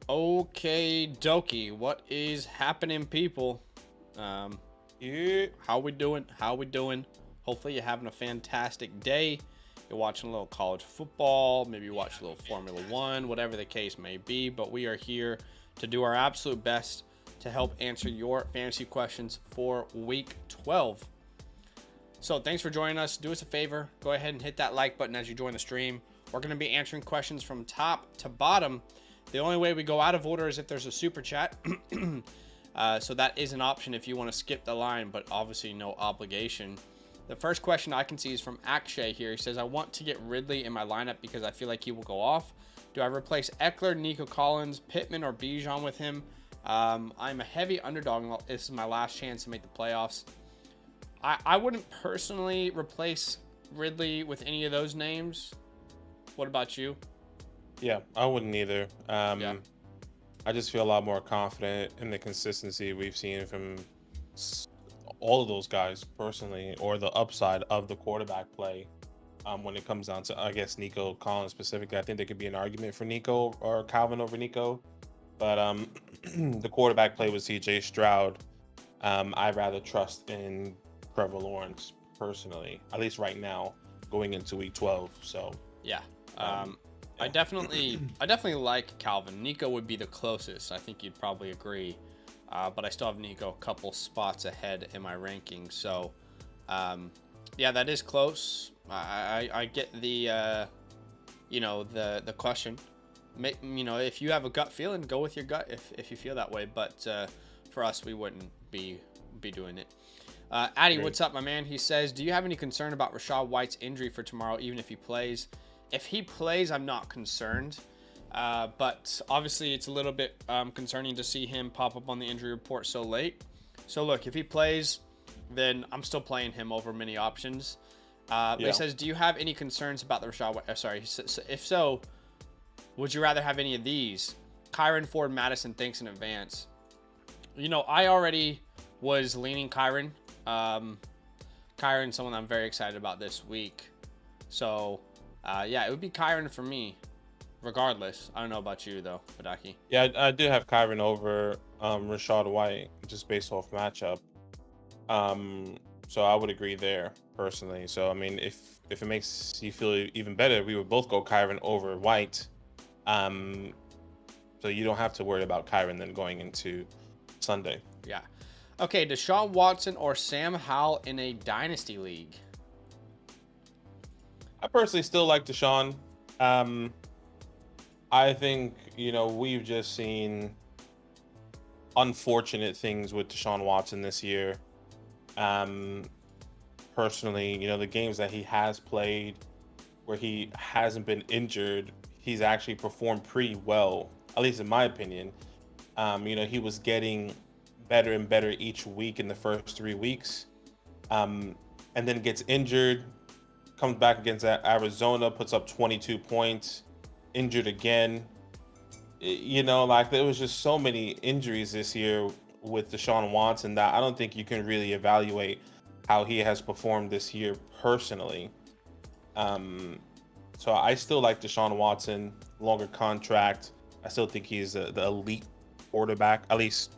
Okay, dokie. What is happening, people? Um, Yeah. how we doing? How we doing? Hopefully, you're having a fantastic day. You're watching a little college football. Maybe you watch a little Formula One, whatever the case may be. But we are here to do our absolute best to help answer your fantasy questions for Week 12. So thanks for joining us. Do us a favor. Go ahead and hit that like button as you join the stream. We're going to be answering questions from top to bottom. The only way we go out of order is if there's a super chat. So that is an option if you want to skip the line, but obviously no obligation. The first question I can see is from Akshay here. He says, I want to get Ridley in my lineup because I feel like he will go off. Do I replace Eckler, Nico Collins, Pittman, or Bijan with him? I'm a heavy underdog. This is my last chance to make the playoffs. I wouldn't personally replace Ridley with any of those names. What about you? Yeah, I wouldn't either. Yeah. I just feel a lot more confident in the consistency we've seen from all of those guys personally, or the upside of the quarterback play. When it comes down to, I guess, Nico Collins specifically, I think there could be an argument for Nico or Calvin over Nico. But the quarterback play with CJ Stroud, I'd rather trust in Trevor Lawrence personally, at least right now, going into Week 12. So Yeah. yeah. I definitely like Calvin. Nico would be the closest. I think you'd probably agree. But I still have Nico a couple spots ahead in my rankings. So, yeah, that is close. I get the, the question. If you have a gut feeling, go with your gut if you feel that way. But for us, we wouldn't be doing it. Addy, what's up, my man? He says, do you have any concern about Rachaad White's injury for tomorrow, even if he plays? If he plays, I'm not concerned. But obviously, it's a little bit concerning to see him pop up on the injury report so late. So, look, if he plays, then I'm still playing him over many options. But he says, do you have any concerns about the Rachaad White? If so, would you rather have any of these? Kyron, Ford, Madison, thanks in advance. I already was leaning Kyron. Kyron's someone I'm very excited about this week. So, it would be Kyron for me, regardless. I don't know about you, though, Badaki. Yeah, I do have Kyron over Rachaad White, just based off matchup. So I would agree there personally. So I mean, if it makes you feel even better, we would both go Kyron over White. So you don't have to worry about Kyron then going into Sunday. Yeah. Okay, Deshaun Watson or Sam Howell in a Dynasty league? I personally still like Deshaun. I think, we've just seen unfortunate things with Deshaun Watson this year. Personally, the games that he has played where he hasn't been injured, he's actually performed pretty well, at least in my opinion. He was getting better and better each week in the first 3 weeks, and then gets injured, comes back against Arizona, puts up 22 points, injured again. There was just so many injuries this year with Deshaun Watson that I don't think you can really evaluate how he has performed this year personally. So I still like Deshaun Watson, longer contract. I still think he's the elite quarterback, at least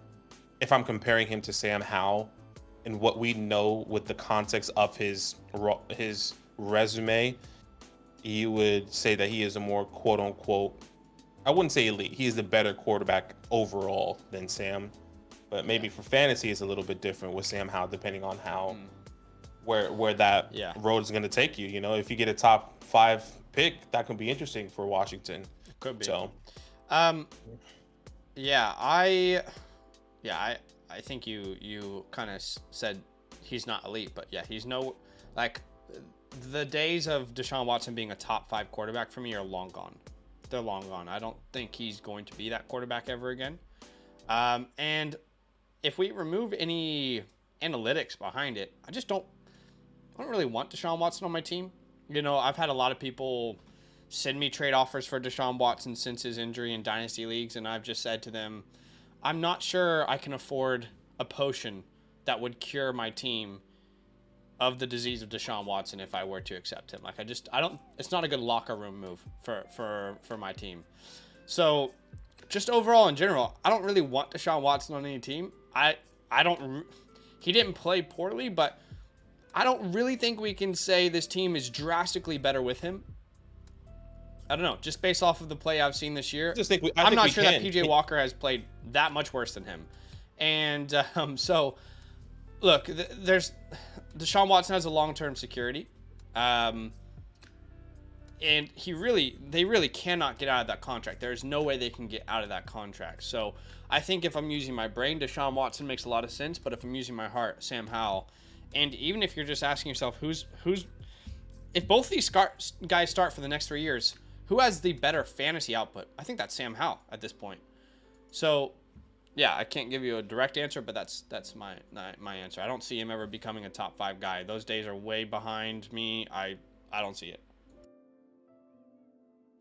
if I'm comparing him to Sam Howell and what we know with the context of his resume. You would say that he is a more quote unquote, I wouldn't say elite, he is the better quarterback overall than Sam, but maybe for fantasy it's a little bit different with Sam Howell, depending on how where that road is going to take you. If you get a top 5 pick, that could be interesting for Washington. Could be. So I think you kind of said he's not elite, but yeah, he's no, like, the days of Deshaun Watson being a top 5 quarterback for me are long gone. They're long gone. I don't think he's going to be that quarterback ever again. And if we remove any analytics behind it, I don't really want Deshaun Watson on my team. I've had a lot of people send me trade offers for Deshaun Watson since his injury in Dynasty leagues, and I've just said to them, I'm not sure I can afford a potion that would cure my team of the disease of Deshaun Watson if I were to accept him. It's not a good locker room move for my team. So just overall in general, I don't really want Deshaun Watson on any team. He didn't play poorly, but I don't really think we can say this team is drastically better with him. I don't know, just based off of the play I've seen this year. I'm not sure that PJ Walker has played that much worse than him. And so, look, there's Deshaun Watson has a long-term security. And they really cannot get out of that contract. There's no way they can get out of that contract. So I think if I'm using my brain, Deshaun Watson makes a lot of sense. But if I'm using my heart, Sam Howell. And even if you're just asking yourself, if both these guys start for the next 3 years, who has the better fantasy output? I think that's Sam Howell at this point. So, yeah, I can't give you a direct answer, but that's my answer. I don't see him ever becoming a top 5 guy. Those days are way behind me. I don't see it.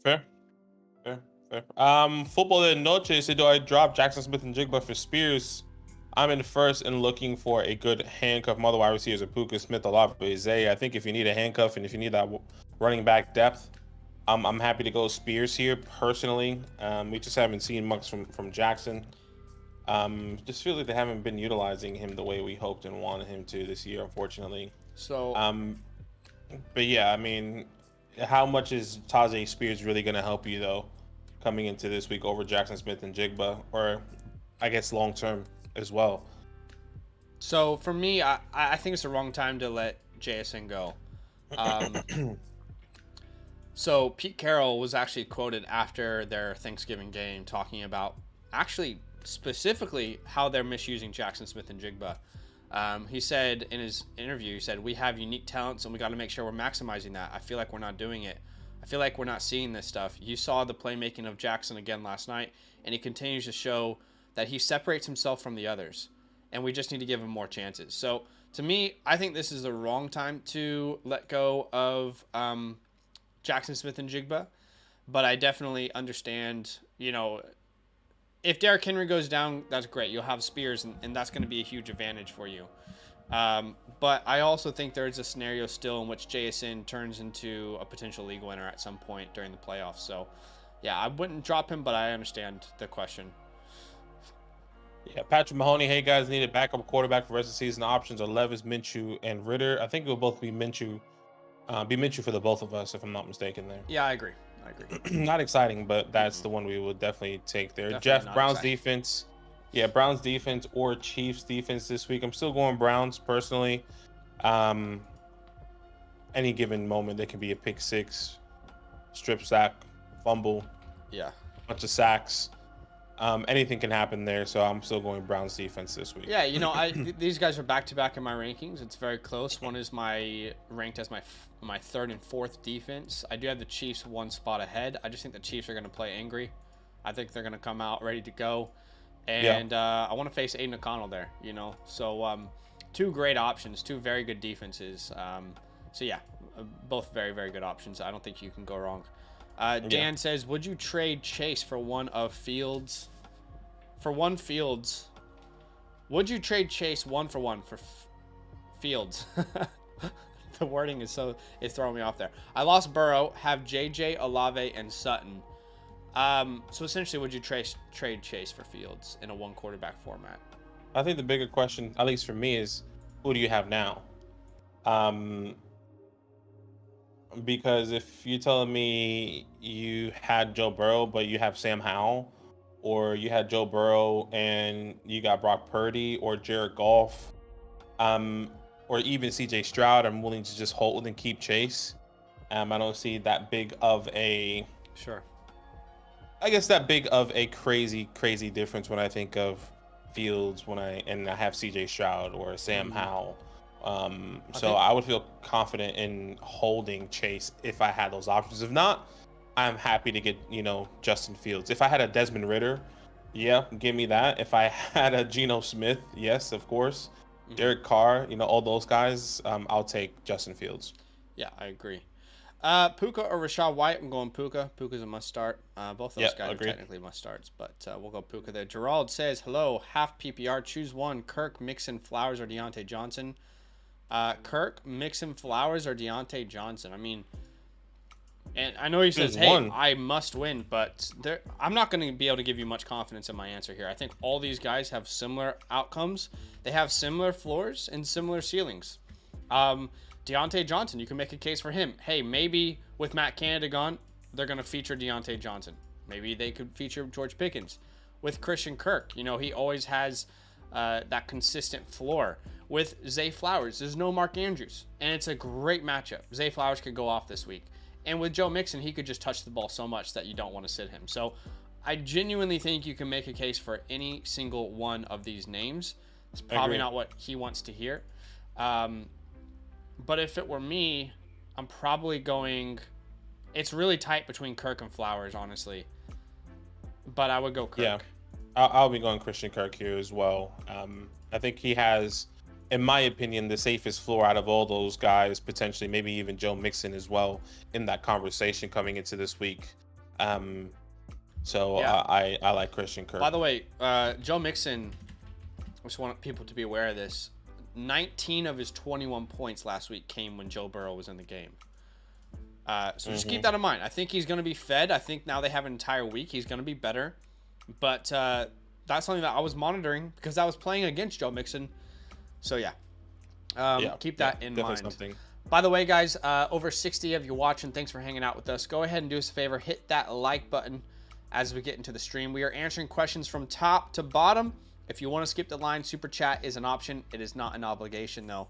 Fair. Football de Noche said, do I drop Jackson Smith and Jigba for Spears? I'm in first and looking for a good handcuff. My other wide receivers are Puka, Smith, Olave, Zay. I think if you need a handcuff and if you need that running back depth, I'm happy to go Spears here personally. We just haven't seen much from Jackson. Just feel like they haven't been utilizing him the way we hoped and wanted him to this year, unfortunately. So, but yeah, I mean, how much is Tajay Spears really going to help you though, coming into this week over Jackson Smith and Jigba, or I guess long term as well? So for me, I think it's the wrong time to let JSN go. So Pete Carroll was actually quoted after their Thanksgiving game talking about actually specifically how they're misusing Jackson Smith and Jigba. He said in his interview, he said, we have unique talents and we got to make sure we're maximizing that. I feel like we're not doing it. I feel like we're not seeing this stuff. You saw the playmaking of Jackson again last night, and he continues to show that he separates himself from the others, and we just need to give him more chances. So to me, I think this is the wrong time to let go of Jackson Smith and Jigba, but I definitely understand, if Derrick Henry goes down, that's great. You'll have Spears, and that's going to be a huge advantage for you. But I also think there's a scenario still in which JSN turns into a potential league winner at some point during the playoffs. So, yeah, I wouldn't drop him, but I understand the question. Yeah, Patrick Mahoney, hey guys, need a backup quarterback for the rest of the season. Options are Levis, Minshew, and Ritter. I think it will both be Minshew. For the both of us, if I'm not mistaken there. Yeah, I agree. Not exciting, but that's the one we would definitely take there. Definitely Jeff, Browns exciting. Defense. Yeah, Browns defense or Chiefs defense this week. I'm still going Browns personally. Any given moment, there can be a pick six, strip sack, fumble. Yeah. Bunch of sacks. Anything can happen there, so I'm still going Browns defense this week. Yeah, these guys are back-to-back in my rankings. It's very close. One is ranked as my third and fourth defense. I do have the Chiefs one spot ahead. I just think the Chiefs are going to play angry. I think they're going to come out ready to go. And I want to face Aiden O'Connell there, So two great options, two very good defenses. Both very, very good options. I don't think you can go wrong. Dan says, would you trade Chase for one of Fields? Would you trade Chase 1-for-1 for Fields? The wording is throwing me off there. I lost Burrow, have JJ, Olave, and Sutton. So essentially, would you trade Chase for Fields in a one quarterback format? I think the bigger question, at least for me, is who do you have now? Because if you're telling me you had Joe Burrow, but you have Sam Howell, or you had Joe Burrow and you got Brock Purdy or Jared Goff, or even CJ Stroud, I'm willing to just hold and keep Chase. I don't see that big of a crazy difference when I think of Fields I have CJ Stroud or Sam Howell. I would feel confident in holding Chase if I had those options. If not, I'm happy to get, Justin Fields. If I had a Desmond Ritter, yeah, give me that. If I had a Geno Smith, yes, of course. Derek Carr, all those guys, I'll take Justin Fields. Yeah, I agree. Puka or Rachaad White? I'm going Puka. Puka's a must start. Both of those guys are technically must starts, but we'll go Puka there. Gerald says, hello, half PPR. Choose one. Kirk, Mixon, Flowers, or Deontay Johnson. Kirk, Mixon, Flowers, or Deontay Johnson. I mean, And I know he says, Just hey, one. I must win, but I'm not going to be able to give you much confidence in my answer here. I think all these guys have similar outcomes. They have similar floors and similar ceilings. Deontay Johnson, you can make a case for him. Hey, maybe with Matt Canada gone, they're going to feature Deontay Johnson. Maybe they could feature George Pickens. With Christian Kirk, he always has that consistent floor. With Zay Flowers, there's no Mark Andrews, and it's a great matchup. Zay Flowers could go off this week. And with Joe Mixon, he could just touch the ball so much that you don't want to sit him. So I genuinely think you can make a case for any single one of these names. It's probably not what he wants to hear. But if it were me, I'm probably going... It's really tight between Kirk and Flowers, honestly. But I would go Kirk. Yeah, I'll be going Christian Kirk here as well. I think he has, in my opinion, the safest floor out of all those guys, potentially maybe even Joe Mixon as well in that conversation coming into this week. So Yeah. I like Christian Kirk. By the way, Joe Mixon, I just want people to be aware of this. 19 of his 21 points last week came when Joe Burrow was in the game. So just keep that in mind. I think he's going to be fed. I think now they have an entire week. He's going to be better. But that's something that I was monitoring because I was playing against Joe Mixon. So, keep that in mind. Something. By the way, guys, over 60 of you watching, thanks for hanging out with us. Go ahead and do us a favor. Hit that like button as we get into the stream. We are answering questions from top to bottom. If you want to skip the line, Super Chat is an option. It is not an obligation, though.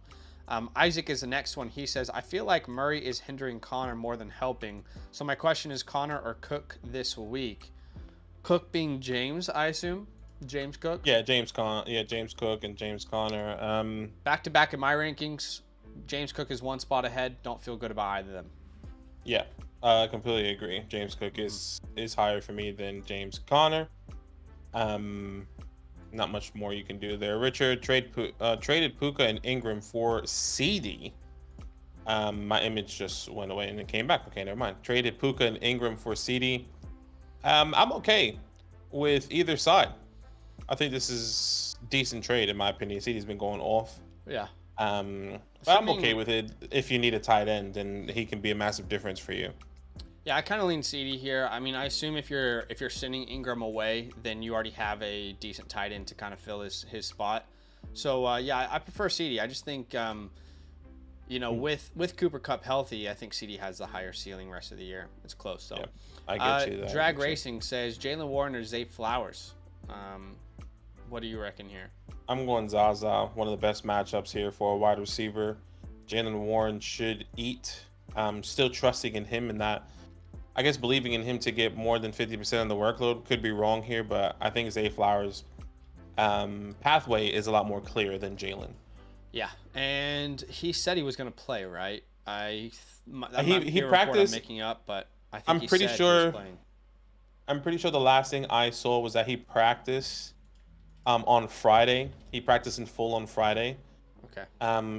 Isaac is the next one. He says, I feel like Murray is hindering Connor more than helping. So my question is Connor or Cook this week? Cook being James, I assume? James Cook? Yeah, James Cook and James Conner. Back-to-back in my rankings. James Cook is one spot ahead. Don't feel good about either of them. Yeah, I completely agree. James Cook is higher for me than James Conner. Not much more you can do there. Richard traded Puka and Ingram for CD. My image just went away and it came back. Okay, never mind. Traded Puka and Ingram for CD. I'm okay with either side. I think this is decent trade in my opinion. CD's been going off. Yeah. But I'm okay with it. If you need a tight end, then he can be a massive difference for you. Yeah, I kind of lean CD here. I mean, I assume if you're sending Ingram away, then you already have a decent tight end to kind of fill his spot. So I prefer CD. I just think with Cooper Kupp healthy, I think CD has the higher ceiling rest of the year. It's close though. Yeah, I get you. Drag Racing says Jalen Warren or Zay Flowers. What do you reckon here? I'm going Zaza. One of the best matchups here for a wide receiver. Jalen Warren should eat. Still trusting in him in that. I guess believing in him to get more than 50% of the workload. Could be wrong here, but I think Zay Flowers' pathway is a lot more clear than Jalen. Yeah, and he said he was going to play, right? He practiced. I'm making up, but I think I'm pretty sure the last thing I saw was that he practiced on Friday. He practiced in full on Friday. Okay.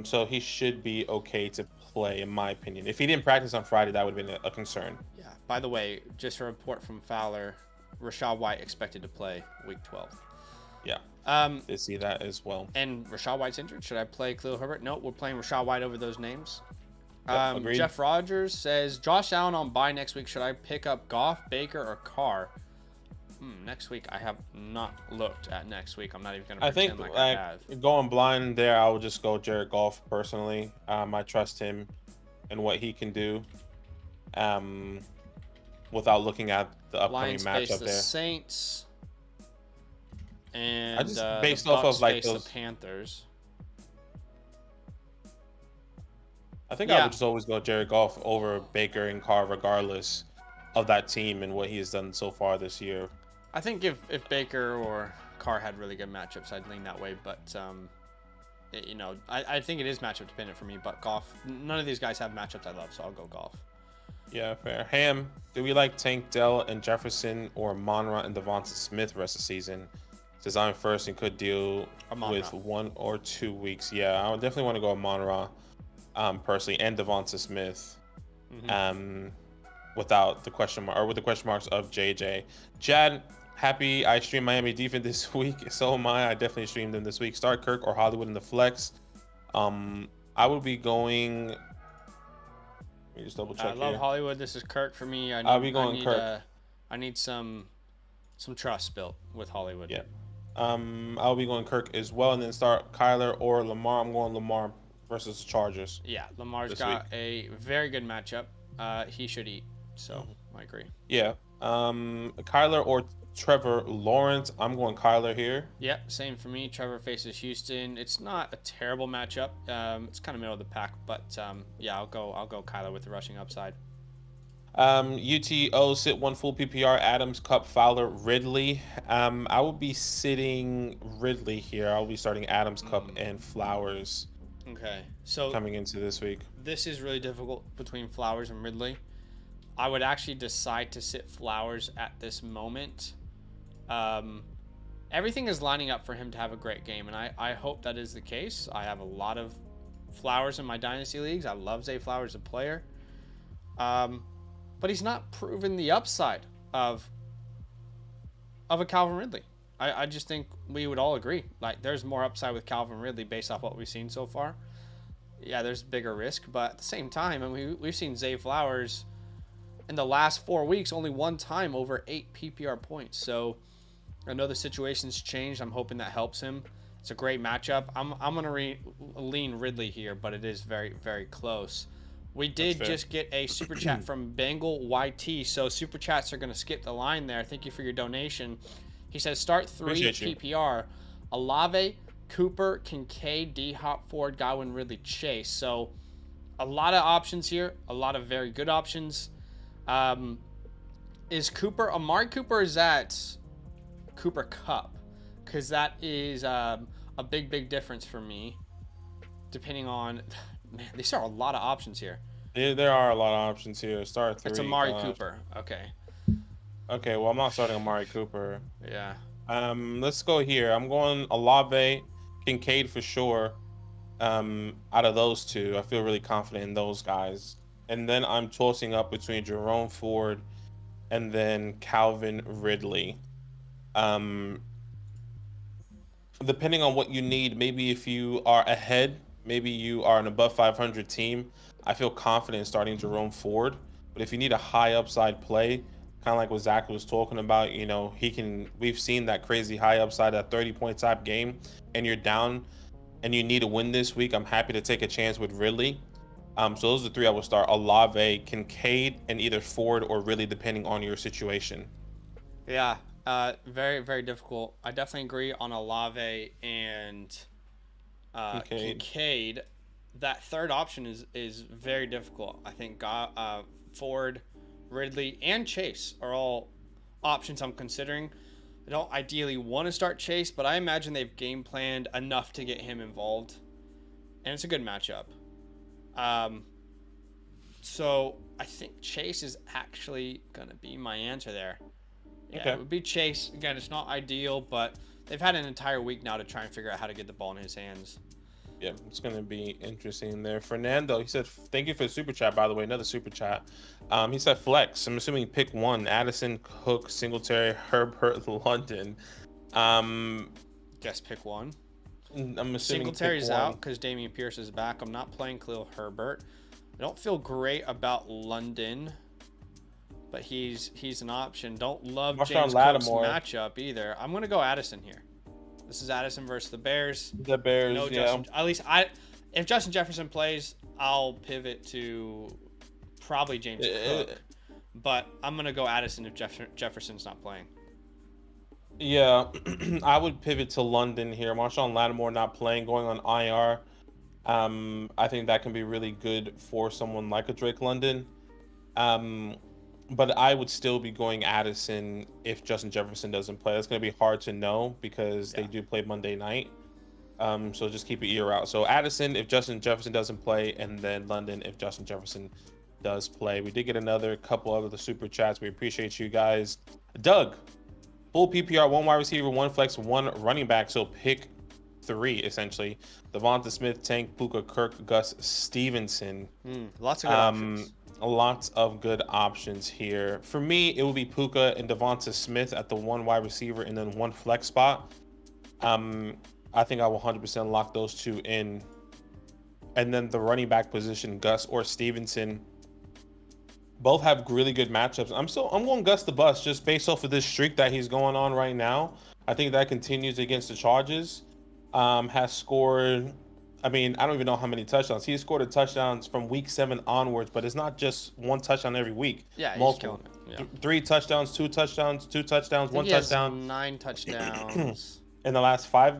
So he should be okay to play, in my opinion. If he didn't practice on Friday, that would have been a concern. Yeah. By the way, just a report from Fowler, Rachaad White expected to play week 12. Yeah. Did see that as well. And Rachaad White's injured. Should I play Khalil Herbert? No, we're playing Rachaad White over those names. Yep, agreed. Jeff Rogers says, Josh Allen on bye next week. Should I pick up Goff, Baker, or Carr? Next week, I have not looked at next week. I'm not even going to pretend like I have. Going blind there, I would just go Jared Goff personally. I trust him and what he can do without looking at the upcoming Lions matchup face the there. Saints. And I just based the off Bucs of like face those the Panthers. I think I would just always go Jared Goff over Baker and Carr regardless of that team and what he has done so far this year. I think if Baker or Carr had really good matchups, I'd lean that way. But, I think it is matchup dependent for me. But Goff, none of these guys have matchups I love, so I'll go Goff. Yeah, fair. Ham, do we like Tank Dell and Jefferson or Monra and Devonta Smith rest of the season? Says I'm first and could deal with 1 or 2 weeks. Yeah, I would definitely want to go Monra personally and Devonta Smith. Without the question mark or with the question marks of JJ. Chad, happy I streamed Miami defense this week. So am I. I definitely streamed them this week. Start Kirk or Hollywood in the flex. I would be going Let me just double I check love here. Hollywood. This is Kirk for me. I'll be going Kirk. I need some trust built with Hollywood. Yeah. I'll be going Kirk as well, and then start Kyler or Lamar. I'm going Lamar versus the Chargers. Yeah, Lamar's got a very good matchup. He should eat. So I agree. Yeah. Kyler or Trevor Lawrence. I'm going Kyler here. Yep, same for me. Trevor faces Houston. It's not a terrible matchup. It's kind of middle of the pack, but yeah, I'll go Kyler with the rushing upside. UTO sit one full PPR. Adams, Cup, Fowler, Ridley. I will be sitting Ridley here. I'll be starting Adams, Cup, and Flowers. Okay, so coming into this week, this is really difficult between Flowers and Ridley. I would actually decide to sit Flowers at this moment. Everything is lining up for him to have a great game, and I hope that is the case. I have a lot of Flowers in my Dynasty leagues. I love Zay Flowers as a player. But he's not proven the upside of a Calvin Ridley. I just think we would all agree. Like, there's more upside with Calvin Ridley based off what we've seen so far. Yeah, there's bigger risk, but at the same time, I mean, we've seen Zay Flowers in the last 4 weeks only one time over 8 PPR points. So I know the situation's changed. I'm hoping that helps him. It's a great matchup. I'm gonna lean Ridley here, but it is very, very close. We did just get a super chat from Bengal YT, so super chats are going to skip the line there. Thank you for your donation. He says start 3 PPR: Olave, Cooper, Kincaid, D-Hop, Ford, Godwin, Ridley, Chase. So a lot of options here, a lot of very good options. Is Cooper Amari Cooper? Or is that Cooper Cup? Because that is a big difference for me, depending on. Man, these are a lot of options here. There are a lot of options here. Start 3. It's Amari Cooper. Okay. Okay, well, I'm not starting Amari Cooper. Yeah. Let's go here. I'm going Olave, Kincaid for sure. Out of those two, I feel really confident in those guys. And then I'm tossing up between Jerome Ford and then Calvin Ridley. Depending on what you need, maybe if you are ahead, maybe you are an above 500 team, I feel confident in starting Jerome Ford. But if you need a high upside play, kind of like what Zach was talking about, you know, we've seen that crazy high upside, that 30-point type game, and you're down and you need a win this week, I'm happy to take a chance with Ridley. So those are the 3 I would start: Olave, Kincaid, and either Ford or Ridley, depending on your situation. Yeah, very, very difficult. I definitely agree on Olave and Kincaid. That third option is very difficult. I think Ford, Ridley, and Chase are all options I'm considering. I don't ideally want to start Chase, but I imagine they've game planned enough to get him involved, and it's a good matchup. So I think Chase is actually going to be my answer there. Yeah, okay. It would be Chase. Again, it's not ideal, but they've had an entire week now to try and figure out how to get the ball in his hands. Yeah, it's going to be interesting there. Fernando, he said, thank you for the super chat, by the way, another super chat. He said flex. I'm assuming pick 1: Addison, Cook, Singletary, Herbert, London. Guess pick 1. I'm assuming Singletary's out because Dameon Pierce is back. I'm not playing Khalil Herbert. I don't feel great about London, but he's an option. Don't love James Cook's matchup either. I'm going to go Addison here. This is Addison versus the Bears. The Bears, no Justin, yeah. At least if Justin Jefferson plays, I'll pivot to probably James Cook. But I'm going to go Addison if Jefferson's not playing. Yeah, I would pivot to London here. Marshawn Lattimore not playing, going on IR. I think that can be really good for someone like a Drake London. But I would still be going Addison if Justin Jefferson doesn't play. That's going to be hard to know because they do play Monday night. So just keep your ear out. So Addison if Justin Jefferson doesn't play, and then London if Justin Jefferson does play. We did get another couple of the super chats. We appreciate you guys. Doug, full PPR, 1 wide receiver, 1 flex, 1 running back. So pick 3 essentially. Devonta Smith, Tank, Puka, Kirk, Gus, Stevenson. Lots of good options. Lots of good options here. For me, it would be Puka and Devonta Smith at the 1 wide receiver and then 1 flex spot. I think I will 100% lock those 2 in. And then the running back position, Gus or Stevenson. Both have really good matchups. I'm going Gus the Bus just based off of this streak that he's going on right now. I think that continues against the Chargers. Has scored. I mean, I don't even know how many touchdowns. He scored a touchdowns from week 7 onwards, but it's not just one touchdown every week. Yeah, multiple. He's killing it. Yeah. 3 touchdowns, 2 touchdowns, 2 touchdowns, 1 He has touchdown 9 touchdowns in the last five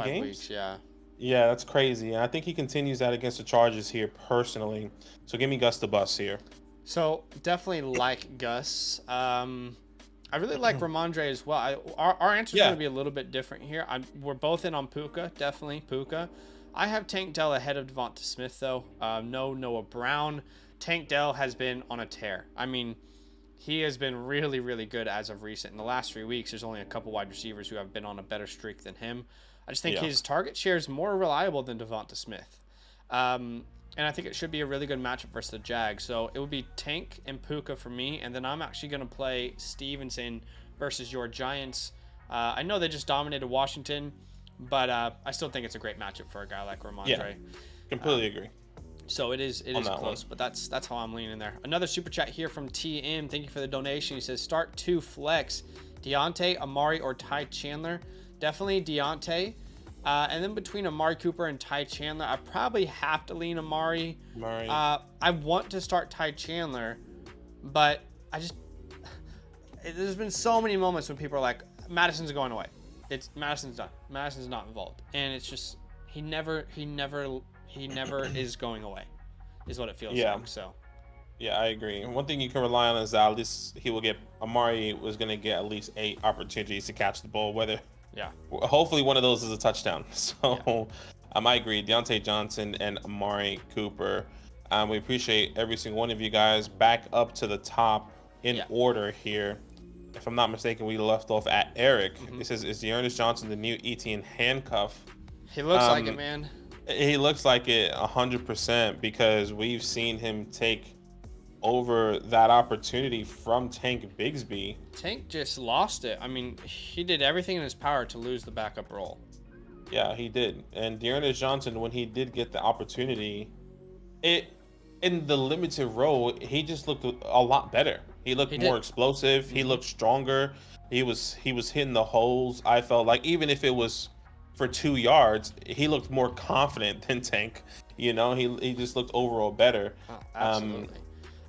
games. Weeks, yeah. Yeah, that's crazy. And I think he continues that against the Chargers here personally. So give me Gus the Bus here. So definitely like Gus. I really like Ramondre as well. Our answer is going to be a little bit different here. We're both in on Puka, definitely Puka. I have Tank Dell ahead of Devonta Smith, though. No Noah Brown. Tank Dell has been on a tear. I mean, he has been really, really good as of recent. In the last 3 weeks, there's only a couple wide receivers who have been on a better streak than him. I just think his target share is more reliable than Devonta Smith. And I think it should be a really good matchup versus the Jags. So it would be Tank and Puka for me. And then I'm actually going to play Stevenson versus your Giants. I know they just dominated Washington, but I still think it's a great matchup for a guy like Ramondre. Yeah, completely agree. So it is close, but that's how I'm leaning there. Another super chat here from TM. Thank you for the donation. He says, start 2 flex. Deontay, Amari, or Ty Chandler. Definitely Deontay. And then between Amari Cooper and Ty Chandler, I probably have to lean Amari. I want to start Ty Chandler, but there's been so many moments when people are like, Madison's going away. Madison's done. Madison's not involved. And it's just, he never is going away, is what it feels like. So. Yeah, I agree. One thing you can rely on is that at least Amari was going to get at least 8 opportunities to catch the ball, hopefully one of those is a touchdown. So I agree. Deontay Johnson and Amari Cooper. We appreciate every single one of you guys. Back up to the top in order here. If I'm not mistaken, we left off at Eric. It says, is Dearness Johnson the new Etienne handcuff? He looks like it, man. He looks like it 100% because we've seen him take over that opportunity from Tank Bigsby. Tank just lost it. I mean, he did everything in his power to lose the backup role. Yeah, he did. And Dearness Johnson, when he did get the opportunity, in the limited role, he just looked a lot better. He looked more explosive. He looked stronger. He was hitting the holes. I felt like even if it was for 2 yards, he looked more confident than Tank. You know, he just looked overall better. Oh, absolutely.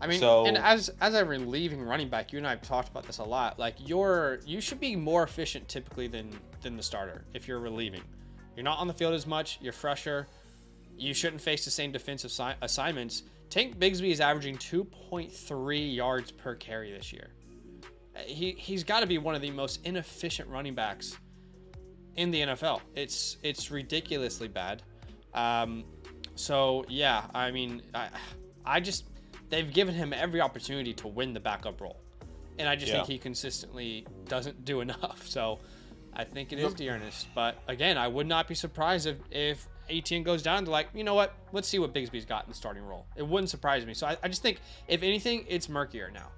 I mean, and as a relieving running back, you and I have talked about this a lot. Like you should be more efficient typically than the starter if you're relieving. You're not on the field as much. You're fresher. You shouldn't face the same defensive assignments. Tank Bigsby is averaging 2.3 yards per carry this year. He's got to be one of the most inefficient running backs in the NFL. It's ridiculously bad. So yeah, I mean, they've given him every opportunity to win the backup role, and I just think he consistently doesn't do enough. So I think it is Dearness, but again, I would not be surprised if Etienne goes down to, like, you know what, let's see what Bigsby's got in the starting role. It wouldn't surprise me. So I just think, if anything, it's murkier now.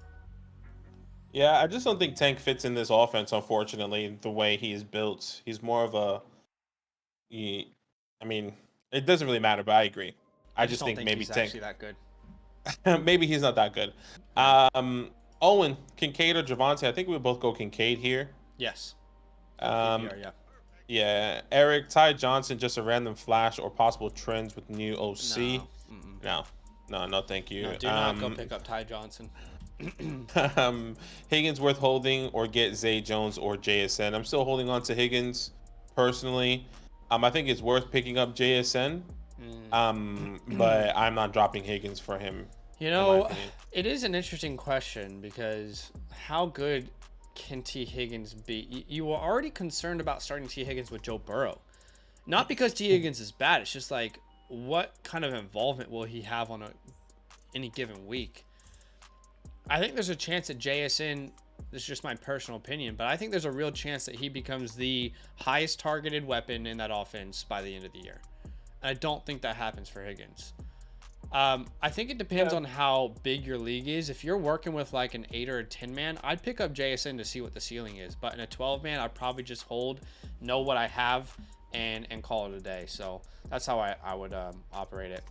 Yeah, I just don't think Tank fits in this offense, unfortunately, the way he is built. He's more of I mean, it doesn't really matter, but I agree. I just think maybe he's Tank actually that good. maybe he's not that good. Owen, Kincaid or Javonte? I think we would both go Kincaid here. Yes. Yeah. Eric, Ty Johnson, just a random flash or possible trends with new OC? No, thank you. No, do not go pick up Ty Johnson. Higgins worth holding or get Zay Jones or JSN? I'm still holding on to Higgins personally. I think it's worth picking up JSN. But I'm not dropping Higgins for him. You know, it is an interesting question because how good can T. Higgins be? You were already concerned about starting T. Higgins with Joe Burrow. Not because T. Higgins is bad. It's just like, what kind of involvement will he have on any given week? I think there's a chance that JSN, this is just my personal opinion, but I think there's a real chance that he becomes the highest targeted weapon in that offense by the end of the year. And I don't think that happens for Higgins. I think it depends on how big your league is. If you're working with like an 8 or a 10 man, I'd pick up JSN to see what the ceiling is. But in a 12 man, I'd probably just hold, know what I have, and call it a day. So that's how I would operate it.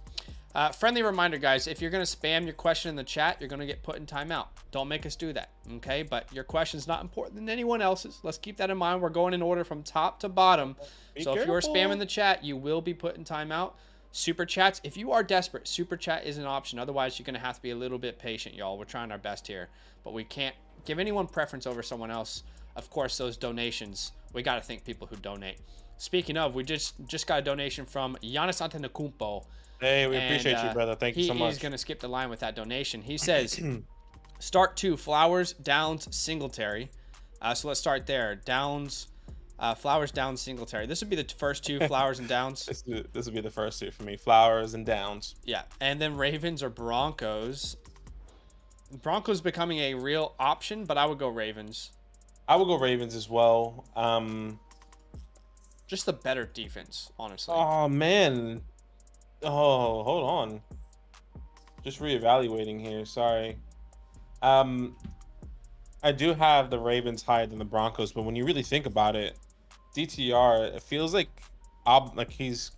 Friendly reminder, guys, if you're going to spam your question in the chat, you're going to get put in timeout. Don't make us do that, okay? But your question is not important than anyone else's. Let's keep that in mind. We're going in order from top to bottom. So if you're spamming the chat, you will be put in timeout. Super chats, if you are desperate, super chat is an option. Otherwise, you're going to have to be a little bit patient, y'all. We're trying our best here. But we can't give anyone preference over someone else. Of course, those donations, we got to thank people who donate. Speaking of, we just got a donation from Giannis Antetokounmpo. Hey, we appreciate you, brother. Thank you so much. He's going to skip the line with that donation. He says, start 2, Flowers, Downs, Singletary. So let's start there. Downs, Flowers, Downs, Singletary. This would be the first 2, Flowers and Downs. This would be the first 2 for me. Flowers and Downs. Yeah. And then Ravens or Broncos. Broncos becoming a real option, but I would go Ravens. I would go Ravens as well. Just the better defense, honestly. Oh, man. Oh, hold on. Just reevaluating here. Sorry. I do have the Ravens higher than the Broncos, but when you really think about it, DTR, it feels like he's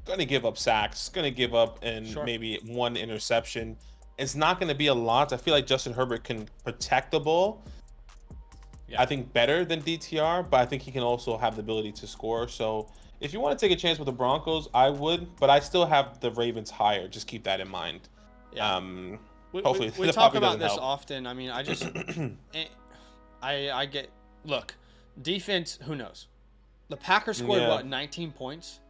gonna give up sacks, gonna give up and maybe 1 interception. It's not gonna be a lot. I feel like Justin Herbert can protect the ball. Yeah. I think better than DTR, but I think he can also have the ability to score. So if you want to take a chance with the Broncos, I would, but I still have the Ravens higher. Just keep that in mind. Yeah. Hopefully we talk about this often. I mean, I just I get, look, defense, who knows? The Packers scored what, 19 points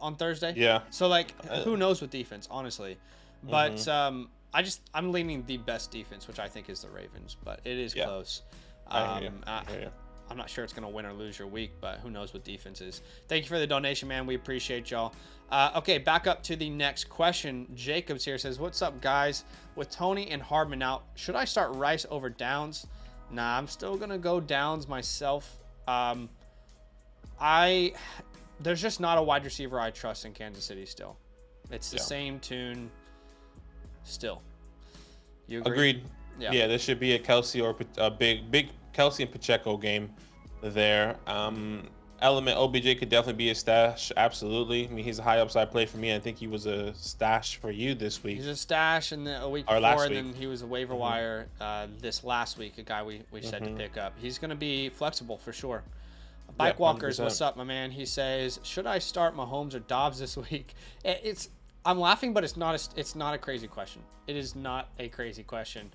on Thursday? Yeah. So like who knows with defense, honestly. But I'm leaning the best defense, which I think is the Ravens, but it is close. I hear you. I'm not sure it's going to win or lose your week, but who knows what defense is. Thank you for the donation, man. We appreciate y'all. Okay, back up to the next question. Jacobs here says, what's up, guys? With Tony and Hardman out, should I start Rice over Downs? Nah, I'm still going to go Downs myself. There's just not a wide receiver I trust in Kansas City still. It's the same tune still. You agree? Agreed. Yeah, there should be a Kelsey or a big Kelsey and Pacheco game there. Element OBJ could definitely be a stash. Absolutely. I mean, he's a high upside play for me. I think he was a stash for you this week. He's a stash and a week before, and then he was a waiver wire this last week, a guy we said to pick up. He's going to be flexible for sure. Bike Walkers, 100%. What's up, my man? He says, should I start Mahomes or Dobbs this week? I'm laughing, but it's not a crazy question. It is not a crazy question.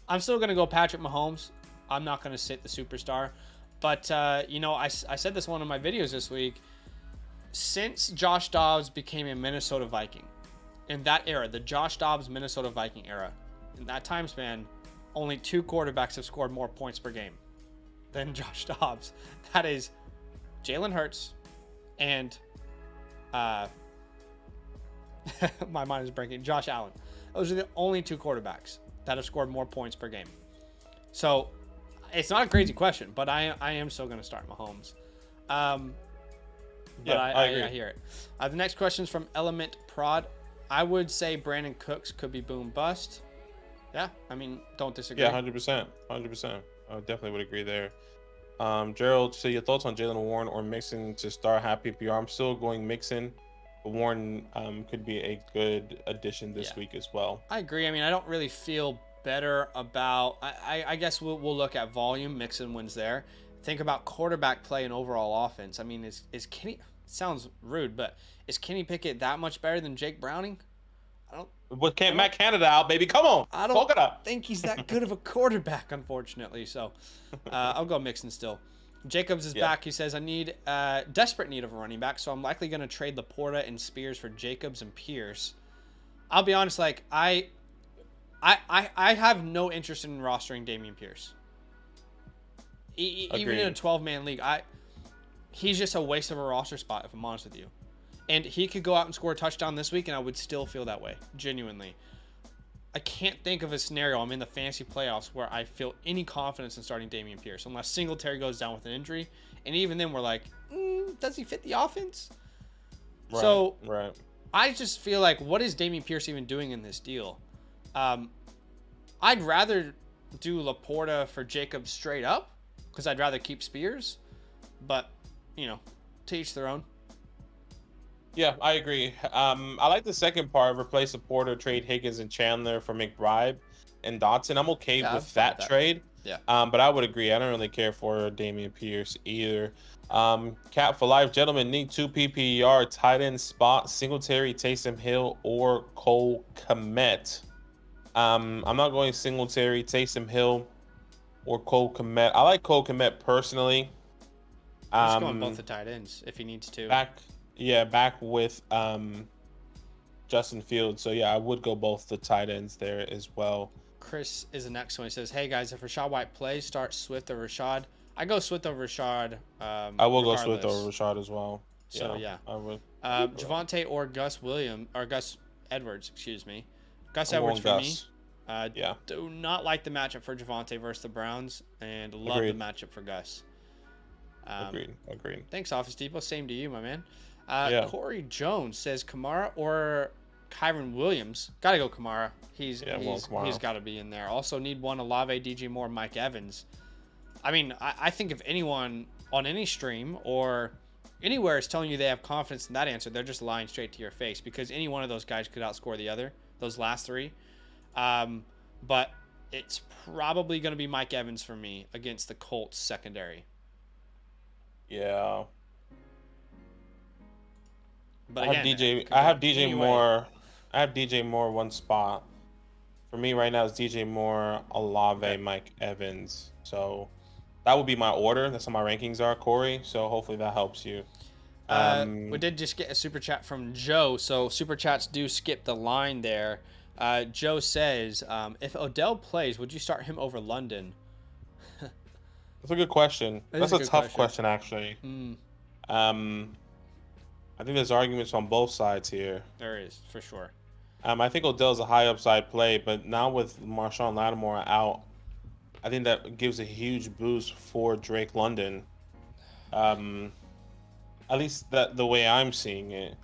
I'm still going to go Patrick Mahomes. I'm not going to sit the superstar. But, I said this in one of my videos this week. Since Josh Dobbs became a Minnesota Viking, in that era, the Josh Dobbs Minnesota Viking era, in that time span, only 2 quarterbacks have scored more points per game than Josh Dobbs. That is Jalen Hurts and my mind is breaking. Josh Allen. Those are the only 2 quarterbacks that have scored more points per game. So it's not a crazy question, but I am still going to start Mahomes. But I agree. I hear it. The next question is from Element Prod. I would say Brandon Cooks could be boom bust. Yeah, I mean, don't disagree. Yeah, 100%. 100%. I definitely would agree there. Gerald, so your thoughts on Jalen Warren or Mixon to start half PPR? I'm still going Mixon. But Warren could be a good addition this week as well. I agree. I mean, I don't really feel better about. I guess we'll look at volume. Mixon wins there. Think about quarterback play and overall offense. I mean, is Kenny? Sounds rude, but is Kenny Pickett that much better than Jake Browning? With Matt Canada out, baby, come on. I don't think he's that good of a quarterback, unfortunately. So I'll go Mixon still. Jacobs is back. He says, I need desperate need of a running back, so I'm likely going to trade Laporta and Spears for Jacobs and Pierce. I'll be honest, like I have no interest in rostering Dameon Pierce. Even in a 12-man league, he's just a waste of a roster spot, if I'm honest with you. And he could go out and score a touchdown this week, and I would still feel that way, genuinely. I can't think of a scenario I'm in the fantasy playoffs where I feel any confidence in starting Dameon Pierce, unless Singletary goes down with an injury. And even then, we're like, does he fit the offense? Right. I just feel like, what is Dameon Pierce even doing in this deal? I'd rather do Laporta for Jacobs straight up, because I'd rather keep Spears. But, to each their own. Yeah, I agree. I like the second part, replace the Porter, trade Higgins and Chandler for McBride and Dotson. I'm okay Yeah, I'm with fine that with that. trade. Yeah. But I would agree. I don't really care for Damian Pierce either. Cap for life, gentlemen, need 2 PPR tight end spot, Singletary, Taysom Hill, or Cole Kmet. I'm not going Singletary, Taysom Hill, or Cole Kmet. I like Cole Kmet personally. I'm just going both Um, the tight ends if he needs to. back, yeah, back with Justin Fields. So yeah, I would go both the tight ends there as well. Chris is the next one. He says, "Hey guys, if Rashad White plays, start Swift over Rashad. I go Swift over Rashad. I will go Swift Regardless. over Rashad as well. So yeah, I would. Javonte or Gus Edwards, excuse me. Gus I'm Edwards going for Gus. me. Yeah, Do not like the matchup for Javonte versus the Browns, and love agreed. the matchup for Gus. Agreed. Thanks, Office Depot. Same to you, my man. Yeah. Corey Jones says Kamara or Kyron Williams. Gotta go Kamara. He's Kamara. got to be in there. Also need one Olave, DJ Moore, Mike Evans. I mean, I think if anyone on any stream or anywhere is telling you they have confidence in that answer, they're just lying straight to your face, because any one of those guys could outscore the other, those last three. But it's probably going to be Mike Evans for me against the Colts secondary. Yeah. But I have DJ Moore. I have DJ Moore one spot. For me right now is DJ Moore, Olave, Okay. Mike Evans. So that would be my order. That's how my rankings are, Corey. So hopefully that helps you. We did just get a super chat from Joe, so super chats do skip the line there. Joe says, if Odell plays, would you start him over London? That's a good question. That's a tough question, actually. I think there's arguments on both sides here. There is, for sure. I think Odell's a high upside play, but now with Marshawn Lattimore out, I think that gives a huge boost for Drake London. At least that the way I'm seeing it.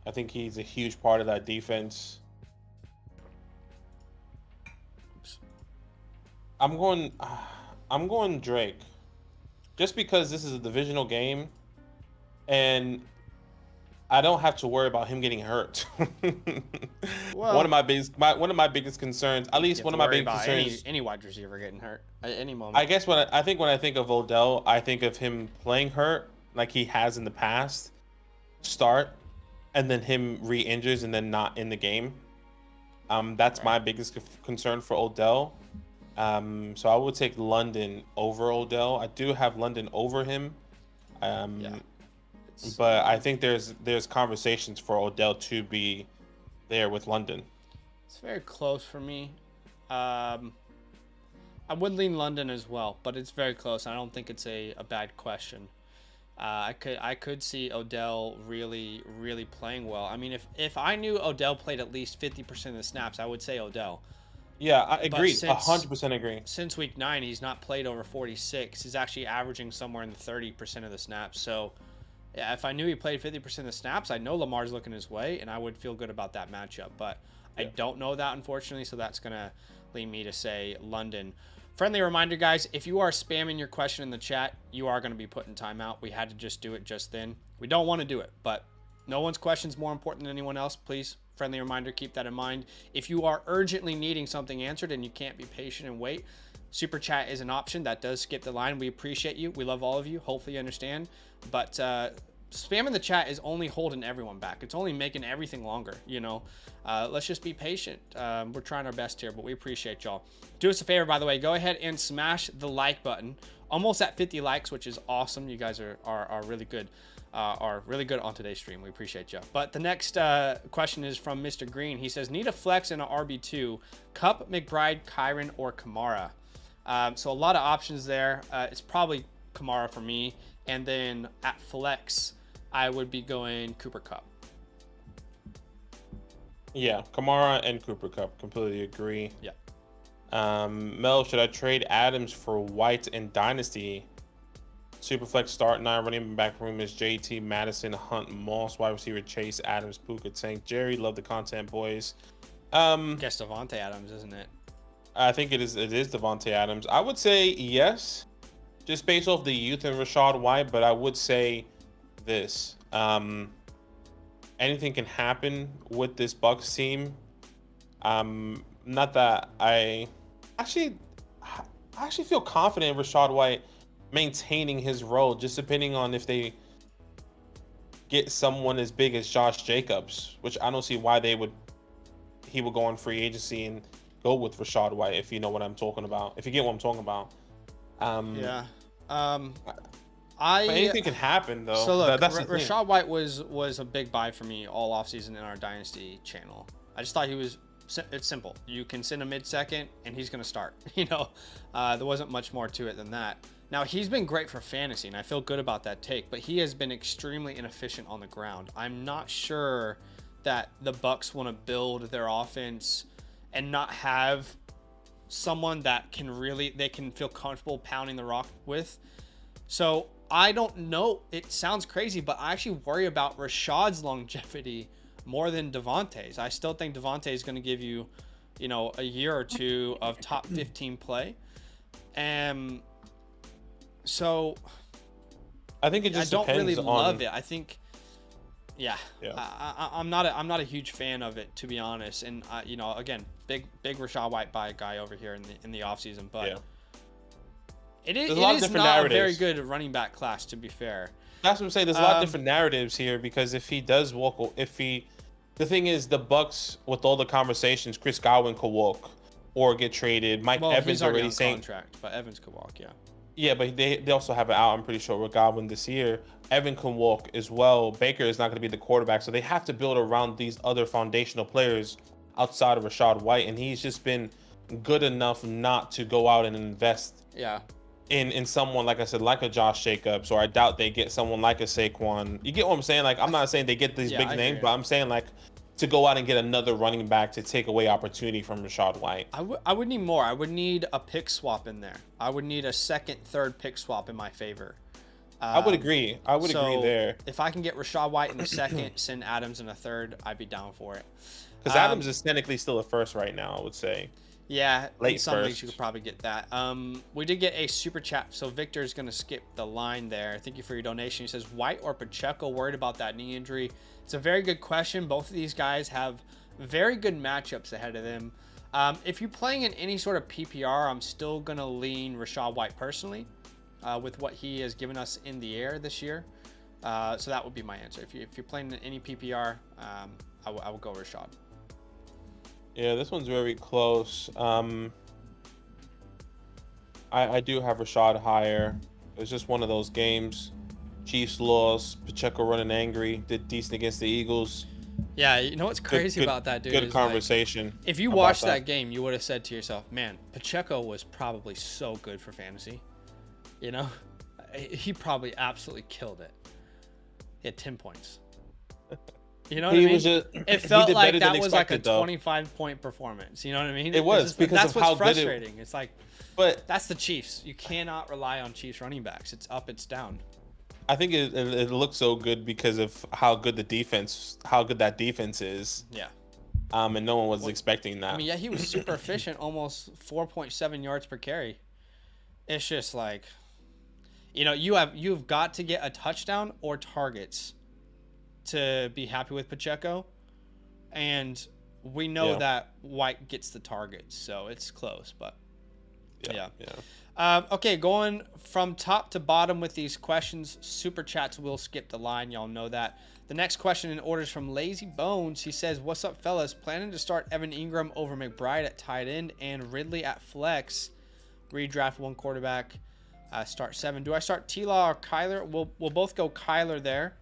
I think he's a huge part of that defense. Oops. I'm going Drake. Just because this is a divisional game and I don't have to worry about him getting hurt. Well, one of my biggest concerns, at least one of my biggest concerns, any wide receiver getting hurt at any moment. I guess when I think of Odell, I think of him playing hurt like he has in the past, start, and then him re-injures and then not in the game. That's my biggest concern for Odell. So I would take London over Odell. I do have London over him. But I think there's conversations for Odell to be there with London. It's very close for me. I would lean London as well, but it's very close. I don't think it's a bad question. I could see Odell really playing well. I mean, if I knew Odell played at least 50% of the snaps, I would say Odell. Yeah, I agree. 100% agree. Since week 9, he's not played over 46. He's actually averaging somewhere in the 30% of the snaps. So, yeah, if I knew he played 50% of the snaps, I know Lamar's looking his way, and I would feel good about that matchup. But I don't know that, unfortunately, so that's going to lead me to say London. Friendly reminder, guys, if you are spamming your question in the chat, you are going to be put in timeout. We had to just do it just then. We don't want to do it, but no one's question is more important than anyone else. Please, friendly reminder, keep that in mind. If you are urgently needing something answered and you can't be patient and wait, super chat is an option. That does skip the line. We appreciate you. We love all of you. Hopefully you understand. But spamming the chat is only holding everyone back. It's only making everything longer, you know. Let's just be patient. We're trying our best here, but we appreciate y'all. Do us a favor, by the way. Go ahead and smash the like button. Almost at 50 likes, which is awesome. You guys are really good. Are really good on today's stream. We appreciate you. But the next question is from Mr. Green. He says, need a flex in an RB2. Cup, McBride, Kyron, or Kamara. So a lot of options there. It's probably Kamara for me. And then at flex, I would be going Cooper Kupp. Yeah, Kamara and Cooper Kupp. Completely agree. Yeah. Mel, should I trade Adams for White in Dynasty? Superflex start 9 running back room is JT, Madison, Hunt, Moss, wide receiver Chase, Adams, Puka, Tank, Jerry. Love the content, boys. Guess Devontae Adams, isn't it? I think it is Devontae Adams. I would say yes, just based off the youth and Rashad White, but I would say this. anything can happen with this Bucks team. Not that actually, I actually feel confident in Rachaad White maintaining his role, just depending on if they get someone as big as Josh Jacobs, which I don't see why he would go on free agency and go with Rachaad White, if you know what I'm talking about. If you get what I'm talking about. Yeah. But anything can happen, though. So look, that's Rachaad White was a big buy for me all offseason in our Dynasty channel. I just thought it's simple. You can send a mid-second, and he's going to start. There wasn't much more to it than that. Now, he's been great for fantasy, and I feel good about that take, but he has been extremely inefficient on the ground. I'm not sure that the Bucks want to build their offense and not have someone that they can feel comfortable pounding the rock with. So I don't know. It sounds crazy, but I actually worry about Rashaad's longevity more than Devontae's. I still think Devontae is going to give you, a year or two of top 15 play. So I think it just I don't really depends love on... it. I think, I'm not a huge fan of it, to be honest. And again, big Rachaad White buy guy over here in the offseason, but it is not a very good running back class, to be fair. That's what I'm saying. There's a lot of different narratives here, because if he does walk, the thing is, the Bucks, with all the conversations, Chris Godwin could walk or get traded. Mike Evans he's already on saying contract, but Evans could walk, yeah. Yeah, but they also have it out, I'm pretty sure, with Godwin this year. Evan can walk as well. Baker is not going to be the quarterback, so they have to build around these other foundational players outside of Rachaad White, and he's just been good enough not to go out and invest in someone, like I said, like a Josh Jacobs, or I doubt they get someone like a Saquon. You get what I'm saying? Like, I'm not saying they get these big names, but I'm saying, like, to go out and get another running back to take away opportunity from Rachaad White. I would need more. I would need a pick swap in there. I would need a second, third pick swap in my favor. I would agree. I would agree there. If I can get Rachaad White in the second, send Adams in a third, I'd be down for it. Because Adams is technically still a first right now, I would say. Yeah, late in some first. leagues you could probably get that. We did get a super chat, so Victor's going to skip the line there. Thank you for your donation. He says, White or Pacheco, worried about that knee injury? It's a very good question. Both of these guys have very good matchups ahead of them. If you're playing in any sort of PPR, I'm still going to lean Rachaad White personally with what he has given us in the air this year. So that would be my answer. If you're playing in any PPR, I would go Rachaad. Yeah, this one's very close. I do have Rachaad higher. It's just one of those games. Chiefs lost. Pacheco running angry. Did decent against the Eagles. Yeah, you know what's crazy about that, dude? Good conversation. Like, if you watched that game, you would have said to yourself, man, Pacheco was probably so good for fantasy. He probably absolutely killed it. He had 10 points. You know what I mean? It felt like that was like a 25-point performance. You know what I mean? It was because that's of how what's good frustrating. It's like, but that's the Chiefs. You cannot rely on Chiefs running backs. It's up, it's down. I think it looks so good because of how good that defense is. Yeah. And no one was expecting that. I mean, yeah, he was super efficient, almost 4.7 yards per carry. It's just like, you've got to get a touchdown or targets to be happy with Pacheco, and we know that White gets the targets, so it's close, but yeah. Okay, going from top to bottom with these questions. Super chats will skip the line, y'all know that. The next question in order is from Lazy Bones. He says, what's up, fellas? Planning to start Evan Ingram over McBride at tight end and Ridley at flex. Redraft one quarterback. Start 7. Do I start T-Law or Kyler? We'll both go Kyler there.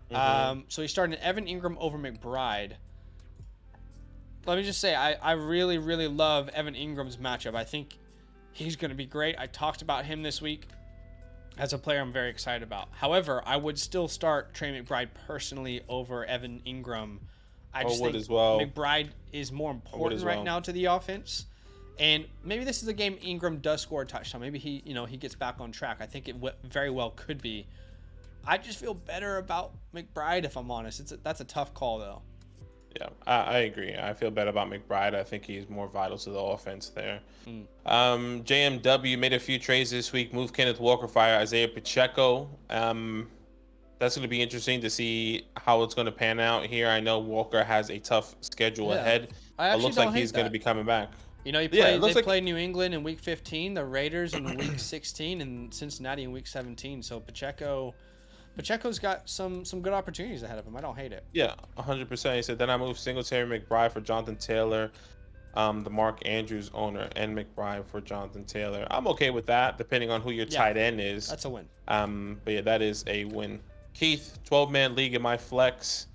So he's starting Evan Ingram over McBride. Let me just say, I really, really love Evan Ingram's matchup. I think he's going to be great. I talked about him this week as a player I'm very excited about. However, I would still start Trey McBride personally over Evan Ingram. I just think McBride is more important right now to the offense. And maybe this is a game Ingram does score a touchdown. Maybe he gets back on track. I think it very well could be. I just feel better about McBride, if I'm honest. That's a tough call, though. Yeah, I agree. I feel better about McBride. I think he's more vital to the offense there. JMW made a few trades this week. Moved Kenneth Walker for Isaiah Pacheco. That's going to be interesting to see how it's going to pan out here. I know Walker has a tough schedule Yeah, ahead, I but actually looks don't like hate he's going to that. be coming back. You know, Yeah, it they looks like play New England in week 15, the Raiders in week 16, and Cincinnati in week 17. So Pacheco's got some good opportunities ahead of him. I don't hate it. yeah, 100%. He said then I moved Singletary, McBride for Jonathan Taylor, the Mark Andrews owner, and McBride for Jonathan Taylor. I'm okay with that, depending on who your Yeah, tight end is. that's a win. But yeah, that is a win. Keith, 12-man league in my flex.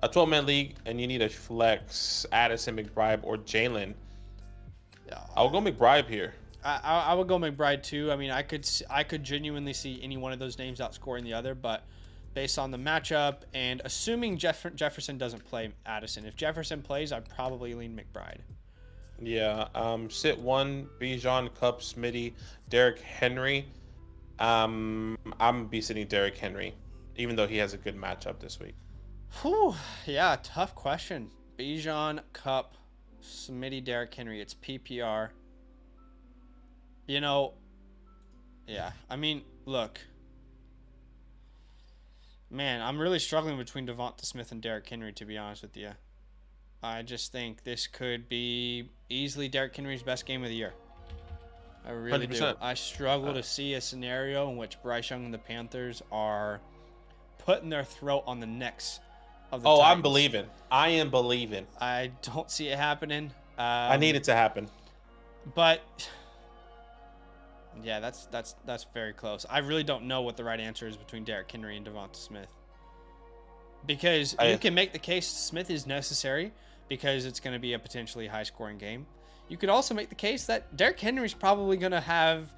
A 12-man league, and you need a flex. Addison, McBride, or Jalen. Yeah, I'll go McBride here. I would go McBride too. I mean, I could genuinely see any one of those names outscoring the other, but based on the matchup and assuming Jefferson doesn't play Addison, if Jefferson plays, I'd probably lean McBride. Yeah. Sit one, Bijan, Cup, Smitty, Derrick Henry. I'm gonna be sitting Derrick Henry, even though he has a good matchup this week. Whew, yeah, tough question. Bijan, Cup, Smitty, Derrick Henry. It's PPR. You know, yeah. I mean, look, man, I'm really struggling between Devonta Smith and Derrick Henry, to be honest with you. I just think this could be easily Derrick Henry's best game of the year. I really do. 100%. I struggle to see a scenario in which Bryce Young and the Panthers are putting their throat on the necks of the Titans. I'm believing. I am believing. I don't see it happening. I need it to happen. But yeah, that's very close. I really don't know what the right answer is between Derrick Henry and Devonta Smith. Because you can make the case Smith is necessary because it's going to be a potentially high-scoring game. You could also make the case that Derrick Henry's probably going to have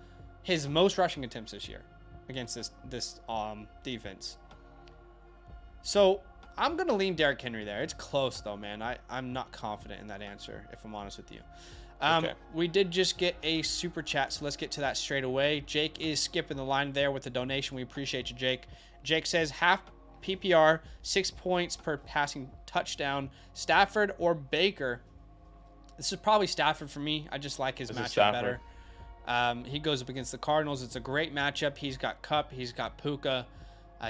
his most rushing attempts this year against this defense. So I'm going to lean Derrick Henry there. It's close, though, man. I'm not confident in that answer, if I'm honest with you. Okay. We did just get a super chat, so let's get to that straight away. Jake is skipping the line there with the donation. We appreciate you, Jake. Jake says, half PPR, 6 points per passing touchdown, Stafford or Baker. This is probably Stafford for me. I just like his matchup better. He goes up against the Cardinals. It's a great matchup. He's got Kupp. He's got Puka.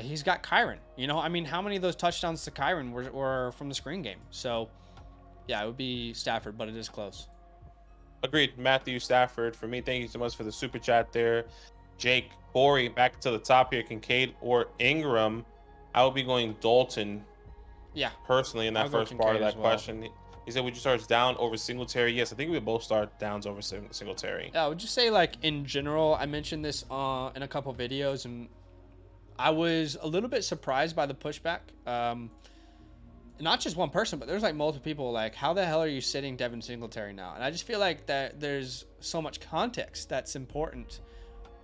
He's got Kyron. You know, I mean, how many of those touchdowns to Kyron were from the screen game? So, yeah, it would be Stafford, but it is close. Agreed. Matthew Stafford for me. Thank you so much for the super chat there. Jake, Corey, back to the top here. Kincaid or Ingram. I would be going Dalton. Yeah. Personally, in that first part of that well. question. He said, would you start down over Singletary? Yes, I think we would both start downs over Singletary. Yeah, I would just say, like, in general, I mentioned this in a couple videos, and I was a little bit surprised by the pushback. Not just one person, but there's, like, multiple people, like, how the hell are you sitting Devin Singletary now? And I just feel like that there's so much context that's important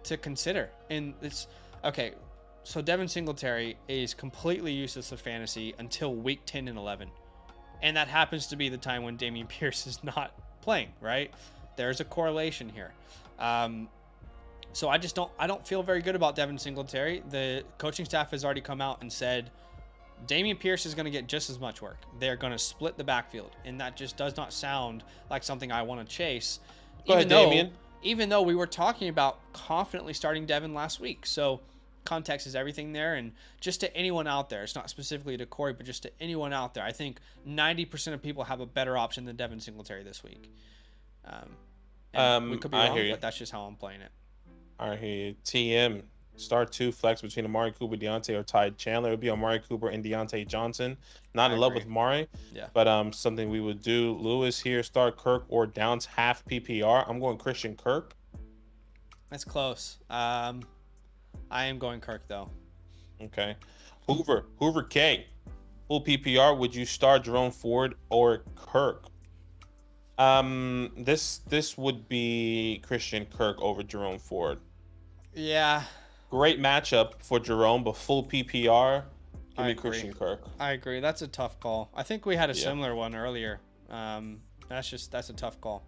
to consider. And it's, okay, so Devin Singletary is completely useless to fantasy until week 10 and 11. And that happens to be the time when Dameon Pierce is not playing, right? There's a correlation here. So I don't feel very good about Devin Singletary. The coaching staff has already come out and said Dameon Pierce is going to get just as much work. They're going to split the backfield. And that just does not sound like something I want to chase. Even though we were talking about confidently starting Devin last week. So context is everything there, and just to anyone out there, it's not specifically to Corey, but just to anyone out there, I think 90% of people have a better option than Devin Singletary this week. We could be wrong, but that's just how I'm playing it. I hear you. TM, start 2 flex between Amari Cooper, Deontay, or Ty Chandler. It would be Amari Cooper and Deontay Johnson. Not in love with Amari, but something we would do. Lewis here, start Kirk or downs half PPR. I'm going Christian Kirk. That's close. I am going Kirk, though. Okay. Hoover K. Full PPR. Would you start Jerome Ford or Kirk? This would be Christian Kirk over Jerome Ford. Yeah. Great matchup for Jerome, but full PPR. Give me agree. Christian Kirk. I agree. That's a tough call. I think we had a similar one earlier. That's a tough call.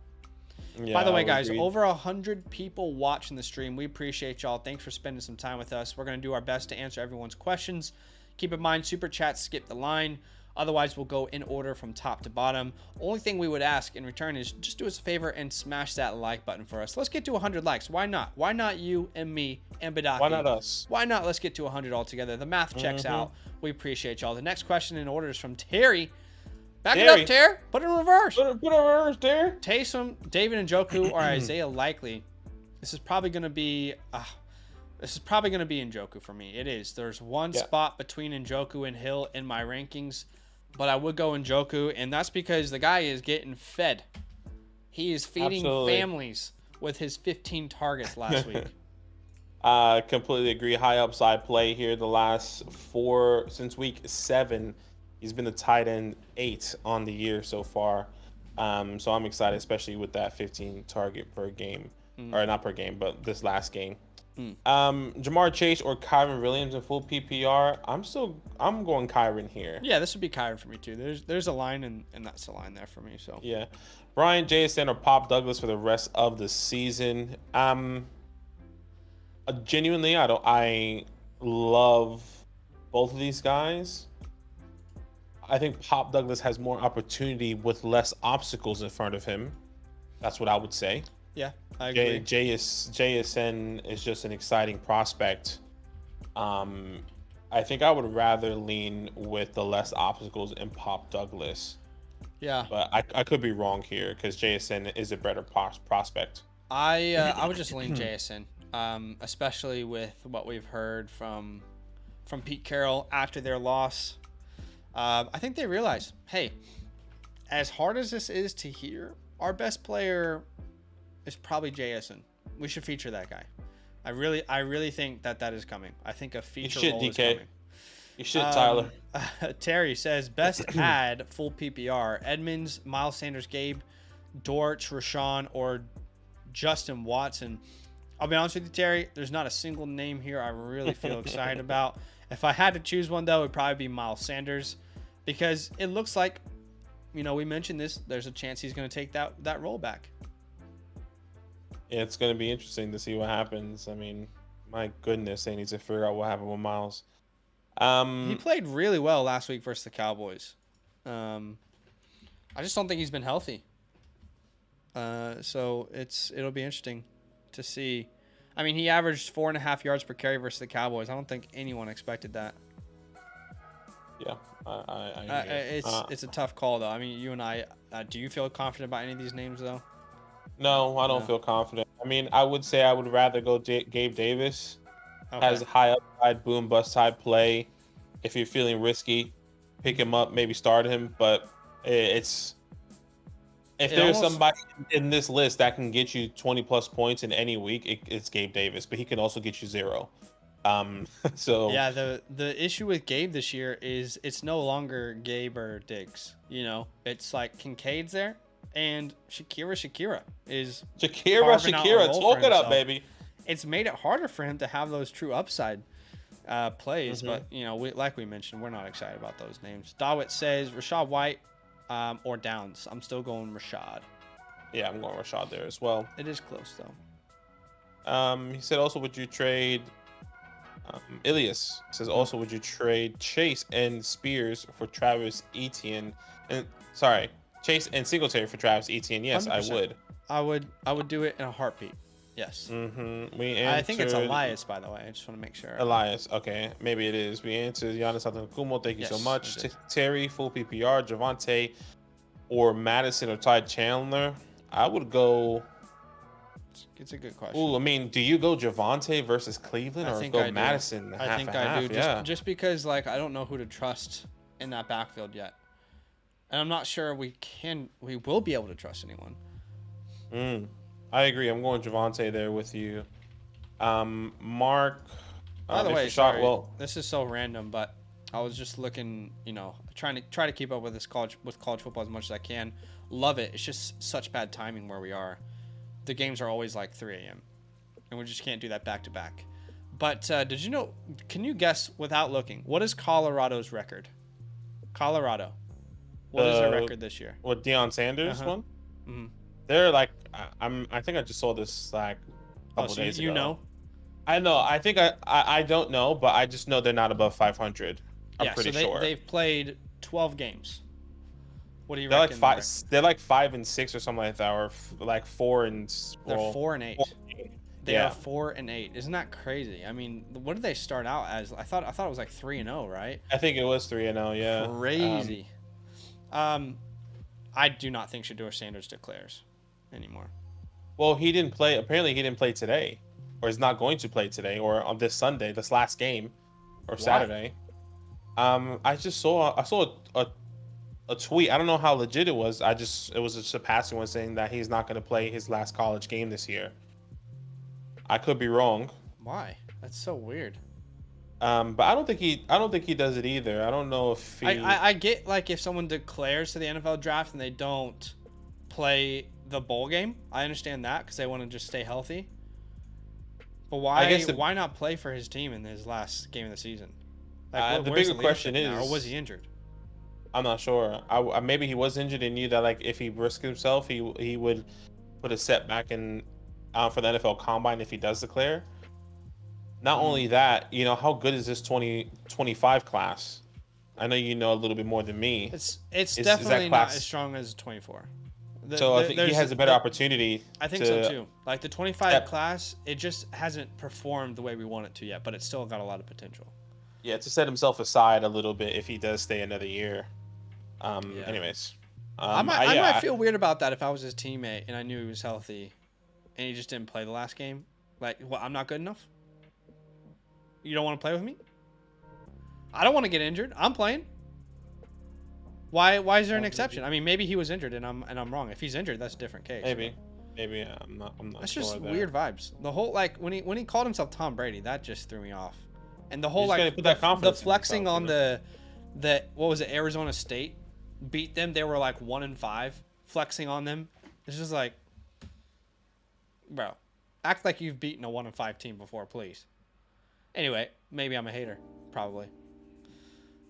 Yeah, by the way, guys, over 100 people watching the stream. We appreciate y'all. Thanks for spending some time with us. We're going to do our best to answer everyone's questions. Keep in mind, super chats skip the line. Otherwise, we'll go in order from top to bottom. Only thing we would ask in return is just do us a favor and smash that like button for us. Let's get to 100 likes. Why not? Why not you and me and Badaki? Why not us? Why not? Let's get to 100 altogether. The math checks out. We appreciate y'all. The next question in order is from Terry. Back it up, Terry. Put it in reverse. Put it in reverse, Terry. Taysom, David Njoku, or Isaiah Likely. This is probably going to be Njoku for me. It is. There's one spot between Njoku and Hill in my rankings, but I would go Njoku, and that's because the guy is getting fed. He is feeding families with his 15 targets last week. I completely agree. High upside play here. The last 4 since week 7, he's been the tight end 8 on the year so far. So I'm excited, especially with that 15 target per game, or not per game, but this last game. Jamar Chase or Kyron Williams in full PPR. I'm going Kyron here. Yeah, this would be Kyron for me too. There's a line, and that's a line there for me. So yeah, Brian JSN or Pop Douglas for the rest of the season. Genuinely, I love both of these guys. I think Pop Douglas has more opportunity with less obstacles in front of him. That's what I would say. Yeah, I agree. JSN is just an exciting prospect. I think I would rather lean with the less obstacles in Pop Douglas. Yeah. But I could be wrong here because JSN is a better prospect. I would just lean JSN, especially with what we've heard from Pete Carroll after their loss. I think they realize, hey, as hard as this is to hear, our best player is probably JSN. We should feature that guy. I really think that is coming. I think a feature role is coming. You should, Tyler. Terry says, best add full PPR. Edmonds, Miles Sanders, Gabe, Dortch, Rashawn, or Justin Watson. I'll be honest with you, Terry. There's not a single name here I really feel excited about. If I had to choose one, though, it would probably be Miles Sanders. Because it looks like, we mentioned this, there's a chance he's going to take that role back. It's going to be interesting to see what happens. I mean, my goodness, they need to figure out what happened with Miles. He played really well last week versus the Cowboys. I just don't think he's been healthy. So it'll be interesting to see. I mean, he averaged 4.5 yards per carry versus the Cowboys. I don't think anyone expected that. Yeah, I it's a tough call, though. I mean, you and I, do you feel confident about any of these names, though? No, I don't feel confident. I mean, I would say I would rather go Gabe Davis. Okay. Has high upside, boom, bust type play. If you're feeling risky, pick him up, maybe start him. But there's somebody in this list that can get you 20+ points in any week, it's Gabe Davis. But he can also get you 0. So yeah, the issue with Gabe this year is it's no longer Gabe or Diggs. It's like Kincaid's there, and Shakira is talk it up, baby. It's made it harder for him to have those true upside plays, but like we mentioned, we're not excited about those names. Dawit says Rashad White or Downs. I'm still going Rashad. Yeah, I'm going Rashad there as well. It is close though. He said also, would you trade? Ilias says also, would you trade Chase and Spears for Travis Etienne? Chase and Singletary for Travis Etienne. Yes, 100%. I would. I would do it in a heartbeat. Yes. I think it's Elias, by the way. I just want to make sure. Elias. Okay. Maybe it is. We answered Giannis Antetokounmpo. Thank you so much. Terry, full PPR. Javonte or Madison or Ty Chandler. I would go. It's a good question. Ooh, I mean, do you go Javonte versus Cleveland or go Madison? I think I do. Just because, I don't know who to trust in that backfield yet. And I'm not sure we will be able to trust anyone. I agree. I'm going Javonte there with you. Mark. By the way, this is so random, but I was just looking, trying to keep up with college football as much as I can. Love it. It's just such bad timing where we are. The games are always like 3 a.m. and we just can't do that back to back. But did you know? Can you guess without looking? What is Colorado's record? Colorado. What is their record this year? What, Deion Sanders one? Mm-hmm. They're I think I just saw this a couple days ago. You know? I know. I think I don't know, but I just know they're not above 500. I'm pretty sure. They've played 12 games. What do you They're reckon? like 5. They're like 5-6 or something like that, or like 4 and. They're Well, 4-8. 4-8. They are 4-8. Isn't that crazy? I mean, what did they start out as? I thought it was like 3-0, right? I think it was 3-0. Yeah. Crazy. I do not think Shedeur Sanders declares anymore. Well, he didn't play. Apparently, he didn't play today, or is not going to play today, or on this Sunday, this last game, or Saturday. I saw a tweet. I don't know how legit it was. It was just a passing one saying that he's not going to play his last college game this year. I could be wrong. Why? That's so weird. But I don't think he does it either. I don't know if he. I get like if someone declares to the NFL draft and they don't play the bowl game. I understand that because they want to just stay healthy. But why not play for his team in his last game of the season? Like, the bigger question is, or was he injured? I'm not sure. Maybe he was injured and knew that like if he risked himself, he would put a setback in for the NFL Combine if he does declare. Not only that, how good is this 2025 class? I know you know a little bit more than me. It's definitely not as strong as 24. So I think he has a better opportunity. I think so too. Like the 25 class, it just hasn't performed the way we want it to yet, but it's still got a lot of potential. Yeah, to set himself aside a little bit if he does stay another year. Anyways, I might feel weird about that if I was his teammate and I knew he was healthy, and he just didn't play the last game. Like, well, I'm not good enough. You don't want to play with me? I don't want to get injured. I'm playing. Why is there an exception? I mean, maybe he was injured and I'm wrong. If he's injured, that's a different case. Maybe I'm not. That's sure just there. weird vibes. The whole like when he called himself Tom Brady, that just threw me off. And the whole like the flexing on the what was it? Arizona State beat them. They were like 1-5, flexing on them. It's just like, bro, act like you've beaten a 1-5 team before, please. Anyway, maybe I'm a hater, probably.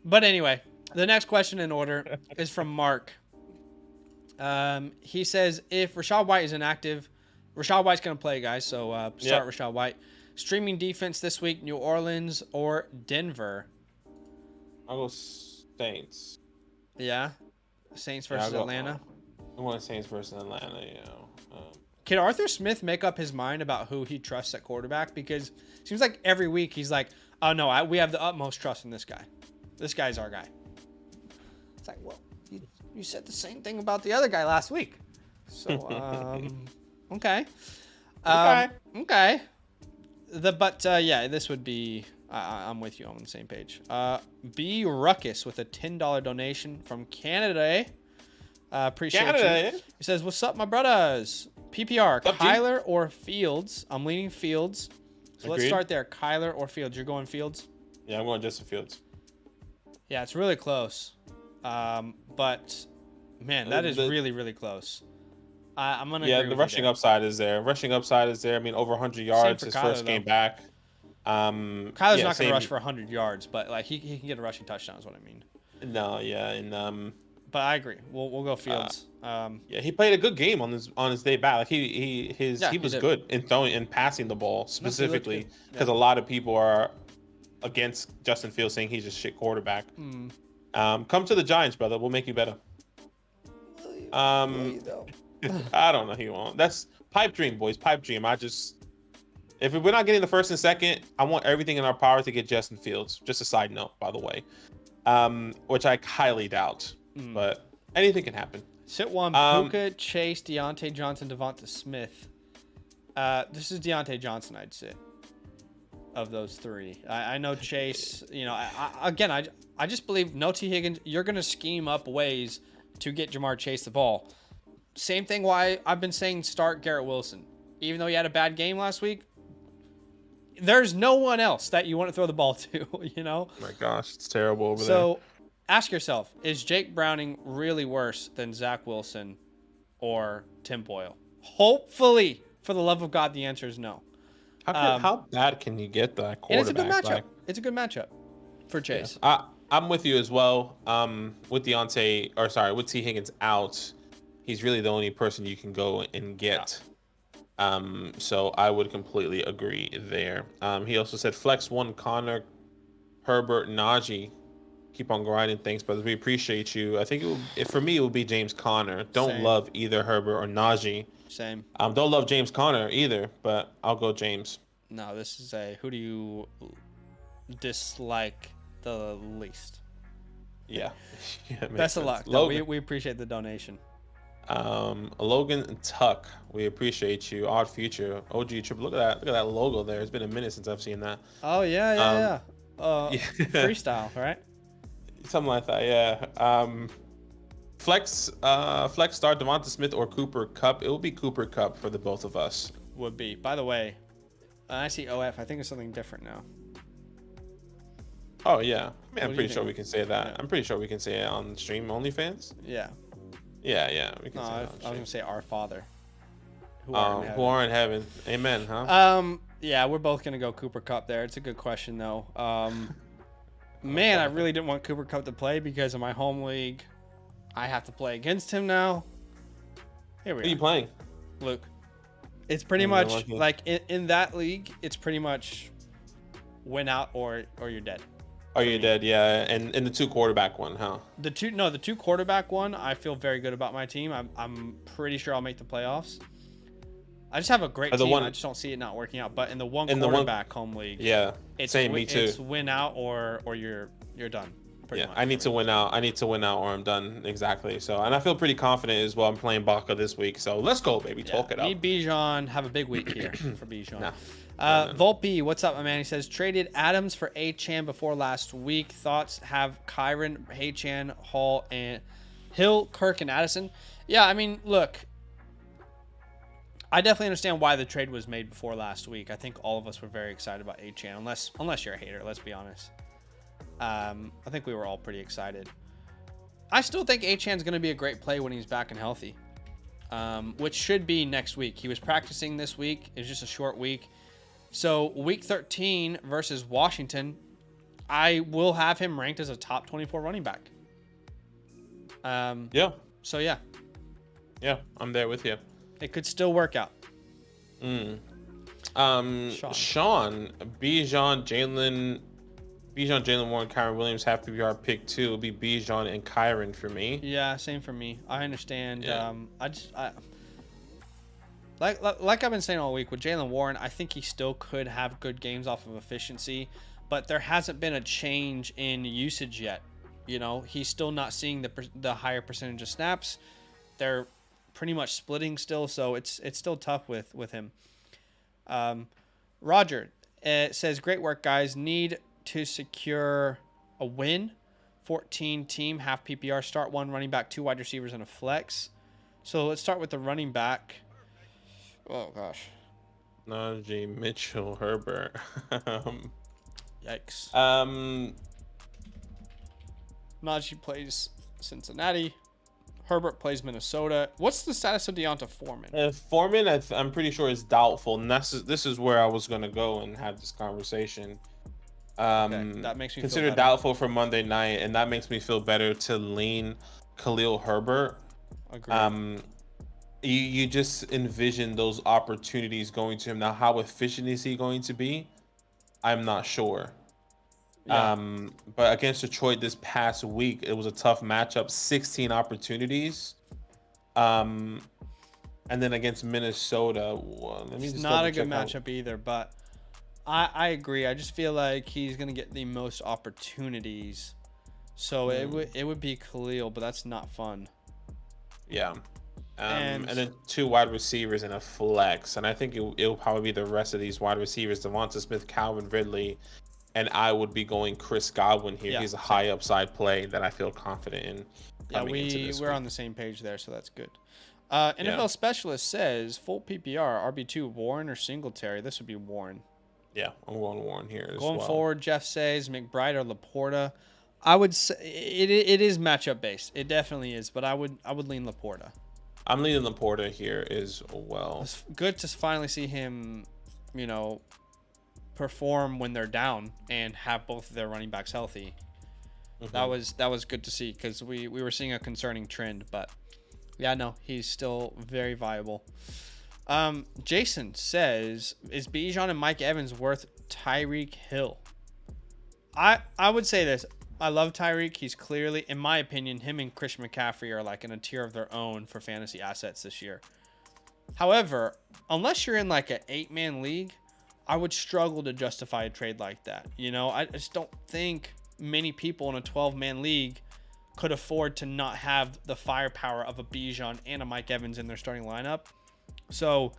But anyway, the next question in order is from Mark. He says, if Rachaad White is inactive, Rachaad White's going to play, guys, so start Rachaad White. Streaming defense this week, New Orleans or Denver? I'll go Saints. Yeah? Saints versus Atlanta? I want Saints versus Atlanta, Can Arthur Smith make up his mind about who he trusts at quarterback? Because it seems like every week he's like, oh, no, we have the utmost trust in this guy. This guy's our guy. It's like, well, you said the same thing about the other guy last week. So, okay. Okay. This would be, I'm with you. I'm on the same page. B. Ruckus with a $10 donation from Canada. Appreciate you. He says, what's up, my brothers? PPR, Kyler or Fields? I'm leaning Fields. So let's start there. Kyler or Fields? You're going Fields? Yeah, I'm going Justin Fields. Yeah, it's really close. But, man, that is really, really close. I'm going to agree with the rushing upside is there. I mean, over 100 yards his first game back. Kyler's not going to rush for 100 yards, but like he can get a rushing touchdown is what I mean. No, yeah, and but I agree. We'll go Fields. He played a good game on his day back. Like he was good in throwing and passing the ball specifically because a lot of people are against Justin Fields saying he's a shit quarterback. Come to the Giants, brother. We'll make you better. I don't know. He won't. That's pipe dream, boys. Pipe dream. If we're not getting the first and second, I want everything in our power to get Justin Fields. Just a side note, by the way, which I highly doubt, but anything can happen. Sit one, Puka, Chase, Deontay Johnson, Devonta Smith. This is Deontay Johnson, I'd sit. Of those three, I know Chase. I just believe no T. Higgins. You're gonna scheme up ways to get Jamar Chase the ball. Same thing. Why I've been saying start Garrett Wilson, even though he had a bad game last week. There's no one else that you want to throw the ball to. Oh my gosh, it's terrible over there. So ask yourself: is Jake Browning really worse than Zach Wilson or Tim Boyle? Hopefully, for the love of God, the answer is no. How bad can you get that quarterback? It's a good matchup. It's a good matchup for Chase. Yeah. I'm with you as well. With with T. Higgins out, he's really the only person you can go and get. So I would completely agree there. He also said flex one Connor, Herbert, Najee, keep on grinding. Thanks, brothers. We appreciate you. I think for me, it would be James Conner. Don't Same. love either Herbert or Najee. Same. Don't love James Conner either, but I'll go James. No, this is who do you dislike the least? Yeah. Yeah, Best of luck. No, we appreciate the donation. Logan Tuck, we appreciate you. Odd Future, OG Triple. Look at that logo there. It's been a minute since I've seen that. Oh yeah. Freestyle, right? Something like that, yeah. Flex start Devonta Smith or Cooper Kupp. It will be Cooper Kupp for the both of us. Would be. By the way, I see OF. I think it's something different now. Oh yeah, I mean, I'm pretty sure we can say that. Yeah. I'm pretty sure we can say it on stream. OnlyFans. Yeah. Yeah, we can. No, say I it on was stream. gonna say our Father. Who are in heaven? Amen. Huh? Yeah, we're both gonna go Cooper Kupp there. It's a good question though. Man, I really didn't want Cooper Kupp to play because of my home league. I have to play against him now. Here we Who are you playing? Luke. It's pretty much like in that league. It's pretty much win out or you're dead. Oh, you're dead, yeah. And in the 2 quarterback one, huh? The 2 quarterback one, I feel very good about my team. I'm pretty sure I'll make the playoffs. I just have a great team. I just don't see it not working out. But in the one quarterback home league, yeah, me too. It's win out or you're done. Yeah, I need to win out. I need to win out or I'm done. Exactly. So, and I feel pretty confident as well. I'm playing Baca this week, so let's go, baby. Talk it up. Need Bijan. Have a big week here for Bijan. No. Volpe, what's up, my man? He says traded Adams for Achane before last week. Thoughts? Have Kyron, Achane, Hall, and Hill, Kirk, and Addison. Yeah, I mean, look, I definitely understand why the trade was made before last week. I think all of us were very excited about Achane, unless you're a hater. Let's be honest. I think we were all pretty excited. I still think Achane's going to be a great play when he's back and healthy, which should be next week. He was practicing this week. It was just a short week. So week 13 versus Washington, I will have him ranked as a top 24 running back. Yeah. So, yeah. Yeah, I'm there with you. It could still work out. Sean, Bijan, Jalen Warren, Kyron Williams have to be our pick too. It'll be Bijan and Kyron for me. Yeah, same for me. I understand. Yeah. Like I've been saying all week with Jalen Warren, I think he still could have good games off of efficiency, but there hasn't been a change in usage yet. You know, he's still not seeing the higher percentage of snaps. They're pretty much splitting still, so it's still tough with him. Roger says, great work, guys. Need to secure a win. 14 team, half PPR. Start 1 running back, 2 wide receivers, and a flex. So let's start with the running back. Oh, gosh. Najee, Mitchell, Herbert. Yikes. Najee plays Cincinnati. Herbert plays Minnesota. What's the status of Deonta Foreman? Foreman, I'm pretty sure is doubtful. And this is where I was going to go and have this conversation. Okay, that makes me consider feel doubtful for Monday night, and that makes me feel better to lean Khalil Herbert. Agreed. You just envision those opportunities going to him. Now, how efficient is he going to be? I'm not sure. Yeah. But against Detroit this past week, it was a tough matchup. 16 opportunities. And then against Minnesota, It's not a good matchup either, but I agree. I just feel like he's going to get the most opportunities. So it would be Khalil, but that's not fun. Yeah. And then 2 wide receivers and a flex. And I think it'll probably be the rest of these wide receivers, Devonta Smith, Calvin Ridley. And I would be going Chris Godwin here. Yeah, he's a high upside play that I feel confident in. Yeah, we're on the same page there, so that's good. NFL Specialist says, full PPR, RB2, Warren or Singletary? This would be Warren. Yeah, I'm going Warren here as Going well. forward, Jeff says McBride or Laporta. I would say it is matchup based. It definitely is, but I would lean Laporta. I'm leaning Laporta here as well. It's good to finally see him, perform when they're down and have both of their running backs healthy. Mm-hmm. That was good to see because we were seeing a concerning trend, but yeah, no, he's still very viable. Jason says, is Bijan and Mike Evans worth Tyreek Hill? I would say this. I love Tyreek. He's clearly, in my opinion, him and Christian McCaffrey are like in a tier of their own for fantasy assets this year. However, unless you're in like an 8-man league, I would struggle to justify a trade like that. You know, I just don't think many people in a 12-man league could afford to not have the firepower of a Bijan and a Mike Evans in their starting lineup. So,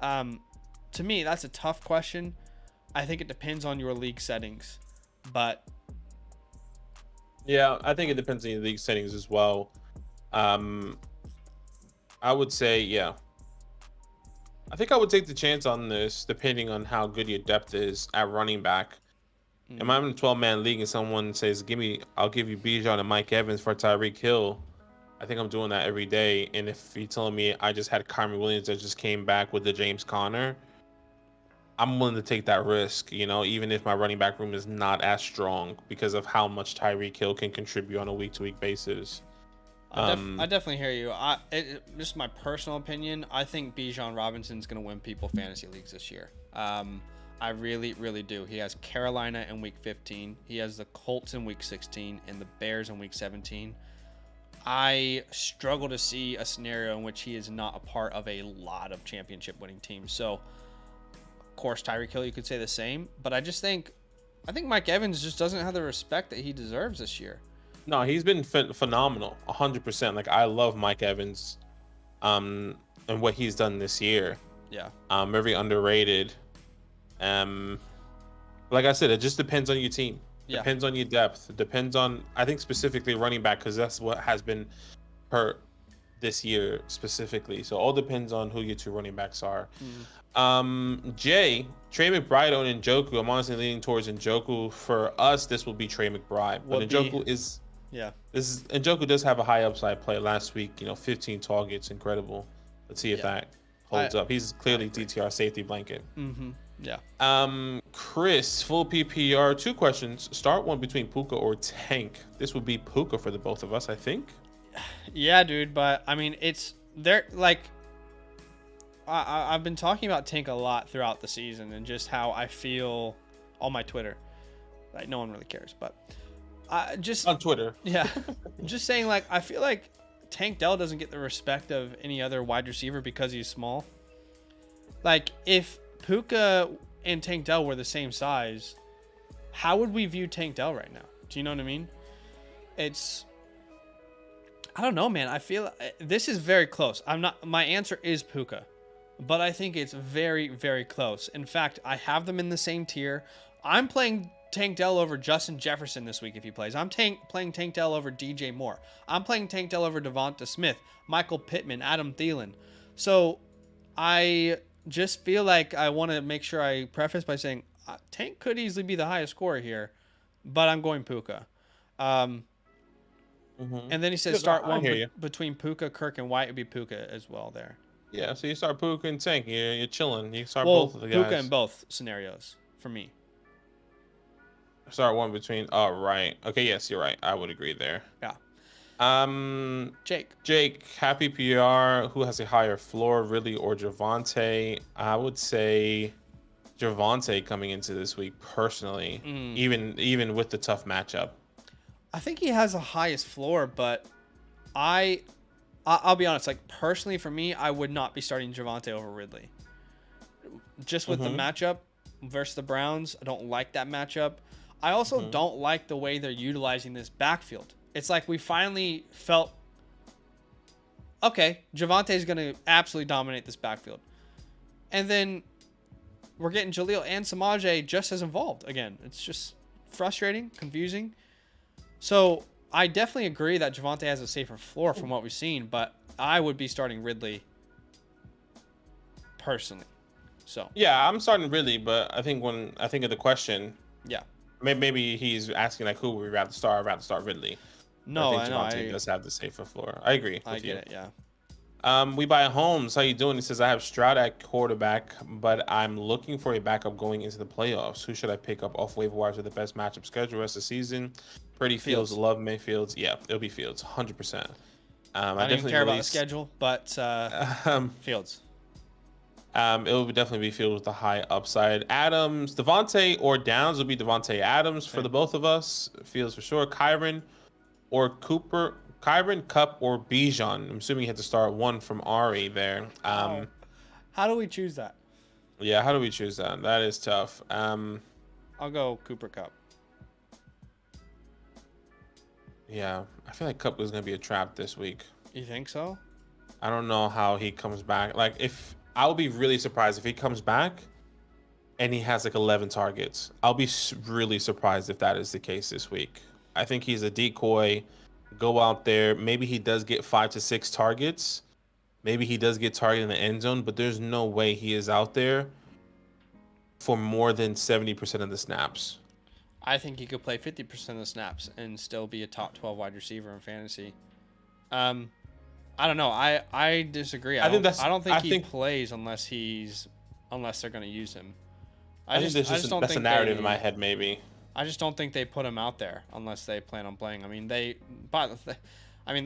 to me, that's a tough question. I think it depends on your league settings, but Yeah, I think it depends on your league settings as well. I would say, yeah. I think I would take the chance on this, depending on how good your depth is at running back. Am I in a 12-man league and someone says, I'll give you Bijan and Mike Evans for Tyreek Hill? I think I'm doing that every day. And if you're telling me I just had Kyron Williams that just came back with the James Conner, I'm willing to take that risk, you know, even if my running back room is not as strong because of how much Tyreek Hill can contribute on a week-to-week basis. I definitely hear you. Just my personal opinion, I think Bijan Robinson's going to win people fantasy leagues this year. I really, really do. He has Carolina in week 15. He has the Colts in week 16 and the Bears in week 17. I struggle to see a scenario in which he is not a part of a lot of championship winning teams. So, of course, Tyreek Hill, you could say the same, but I think Mike Evans just doesn't have the respect that he deserves this year. No, he's been phenomenal, 100%. Like, I love Mike Evans, and what he's done this year. Yeah. Very underrated. Like I said, it just depends on your team. Yeah. Depends on your depth. It depends on, I think, specifically running back, because that's what has been hurt this year specifically. So all depends on who your two running backs are. Jay, Trey McBride or Njoku. I'm honestly leaning towards Njoku. For us, this will be Trey McBride. But Njoku is... Yeah. Njoku does have a high upside play last week. 15 targets, incredible. Let's see if that holds up. He's clearly DTR safety blanket. Yeah. Chris, full PPR. 2 questions. Start one between Puka or Tank. This would be Puka for the both of us, I think. Yeah, dude. But I mean, they're like, I've been talking about Tank a lot throughout the season and just how I feel on my Twitter. Like, no one really cares, but just on Twitter. Yeah. Just saying, like, I feel like Tank Dell doesn't get the respect of any other wide receiver because he's small. Like, if Puka and Tank Dell were the same size, how would we view Tank Dell right now? Do you know what I mean? I don't know, man. I feel this is very close. My answer is Puka, but I think it's very, very close. In fact, I have them in the same tier. I'm playing Tank Dell over Justin Jefferson this week if he plays. I'm playing Tank Dell over DJ Moore. I'm playing Tank Dell over Devonta Smith, Michael Pittman, Adam Thielen. So I just feel like I want to make sure I preface by saying Tank could easily be the highest scorer here, but I'm going Puka. And then he says start one between Puka, Kirk, and White would be Puka as well there. Yeah, so you start Puka and Tank. You're chilling. You start both of the guys. Puka in both scenarios for me. Start one between. Oh, right. Okay, yes, you're right. I would agree there. Yeah. Jake, happy PR. Who has a higher floor, Ridley or Javonte? I would say Javonte coming into this week personally, even with the tough matchup. I think he has the highest floor, but I'll be honest. Like, personally, for me, I would not be starting Javonte over Ridley. Just with the matchup versus the Browns, I don't like that matchup. I also don't like the way they're utilizing this backfield. It's like we finally felt, okay, Javonte is going to absolutely dominate this backfield. And then we're getting Jaleel and Samaje just as involved again. It's just frustrating, confusing. So I definitely agree that Javonte has a safer floor from what we've seen, but I would be starting Ridley personally. So yeah, I'm starting Ridley, but I think when I think of the question, maybe he's asking like who would we rather start? I'd rather start Ridley. No, I think Javonte does have the safer floor. I agree. I get it. Yeah. We buy homes. How you doing? He says I have Stroud at quarterback, but I'm looking for a backup going into the playoffs. Who should I pick up off waiver wires with the best matchup schedule rest of the season? Pretty Fields. Love Mayfields. Yeah, it'll be Fields, 100%. I don't even care about the schedule, but Fields. It will definitely be filled with a high upside. Adams, Devontae or Downs will be Devontae Adams for the both of us. Fields for sure. Kyron or Cooper. Kyron, Cup, or Bijan. I'm assuming you had to start one from Ari there. How do we choose that? Yeah, how do we choose that? That is tough. I'll go Cooper Cup. Yeah, I feel like Cup is going to be a trap this week. You think so? I don't know how he comes back. Like, if I'll be really surprised if he comes back and he has like 11 targets. I'll be really surprised if that is the case this week. I think he's a decoy. Go out there. Maybe he does get 5 to 6 targets. Maybe he does get targeted in the end zone, but there's no way he is out there for more than 70% of the snaps. I think he could play 50% of the snaps and still be a top 12 wide receiver in fantasy. I don't know. I disagree. I don't think he plays unless they're going to use him. I just don't that's think a narrative in my head, maybe. I just don't think they put him out there unless they plan on playing. I mean, they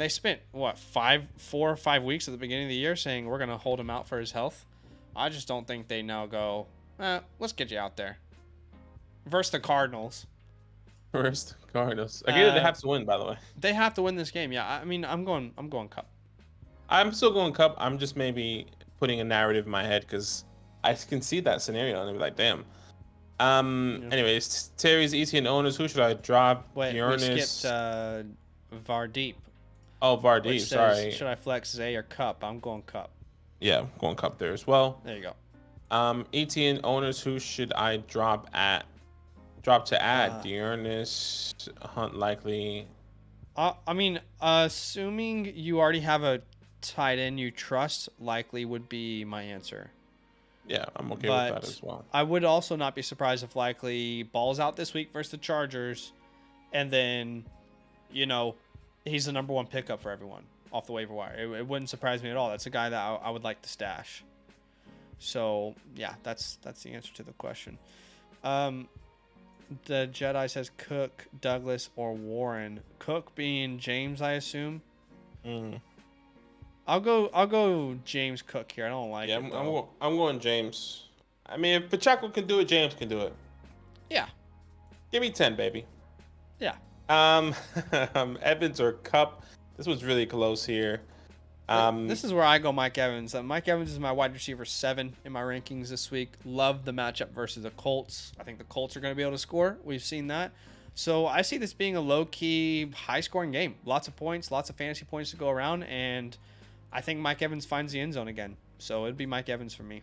spent what 4 or 5 weeks at the beginning of the year saying we're going to hold him out for his health. I just don't think they now go, let's get you out there. Versus the Cardinals. Again, they have to win, by the way. They have to win this game. Yeah, I mean, I'm going Cup. I'm still going Cup. I'm just maybe putting a narrative in my head because I can see that scenario and be like, damn. Anyways, Terry's ETN owners. Who should I drop? Wait, we skipped Vardeep. Oh, Vardeep. Sorry. Should I flex Zay or Cup? I'm going Cup. Yeah, I'm going Cup there as well. There you go. ETN owners. Who should I drop to add? Dearness, Hunt likely. I mean, assuming you already have a tight end you trust, likely would be my answer. Yeah, I'm okay with that as well. I would also not be surprised if likely balls out this week versus the Chargers, and then, he's the number one pickup for everyone off the waiver wire. It wouldn't surprise me at all. That's a guy that I would like to stash. So yeah, that's the answer to the question. The Jedi says Cook, Douglas, or Warren. Cook being James, I assume. I'll go James Cook here. I don't like it. Yeah, I'm going James. I mean, if Pacheco can do it, James can do it. Yeah. Give me 10, baby. Yeah. Evans or Cup. This was really close here. This is where I go Mike Evans. Mike Evans is my wide receiver 7 in my rankings this week. Love the matchup versus the Colts. I think the Colts are going to be able to score. We've seen that. So I see this being a low-key, high-scoring game. Lots of points, lots of fantasy points to go around, and I think Mike Evans finds the end zone again. So it'd be Mike Evans for me.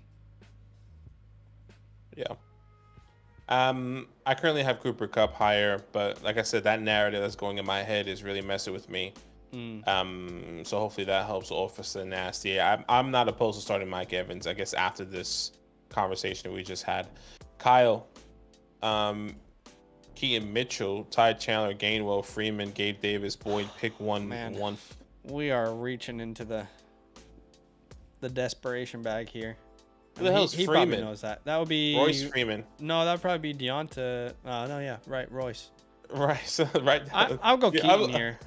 Yeah. I currently have Cooper Kupp higher, but like I said, that narrative that's going in my head is really messing with me. So hopefully that helps Officer Nasty. I'm not opposed to starting Mike Evans, I guess, after this conversation we just had. Kyle, Keaton Mitchell, Ty Chandler, Gainwell, Freeman, Gabe Davis, Boyd, pick one. We are reaching into the desperation bag here. Who the hell's he Freeman? Probably knows that. That would be Royce Freeman. No, that would probably be Deonta. No, yeah, right, Royce. Right, so right. I'll go Keaton here.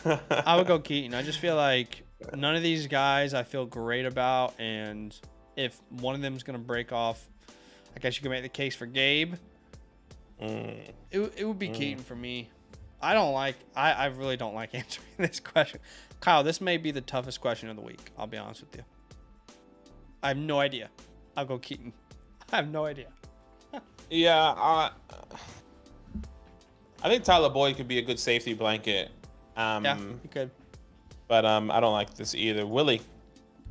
I would go Keaton. I just feel like none of these guys I feel great about, and if one of them is going to break off, I guess you can make the case for Gabe. It would be Keaton for me. I really don't like answering this question. Kyle, this may be the toughest question of the week. I'll be honest with you. I have no idea. I'll go Keaton. I have no idea. Yeah, I think Tyler Boyd could be a good safety blanket. Yeah, he could. But I don't like this either. Willie.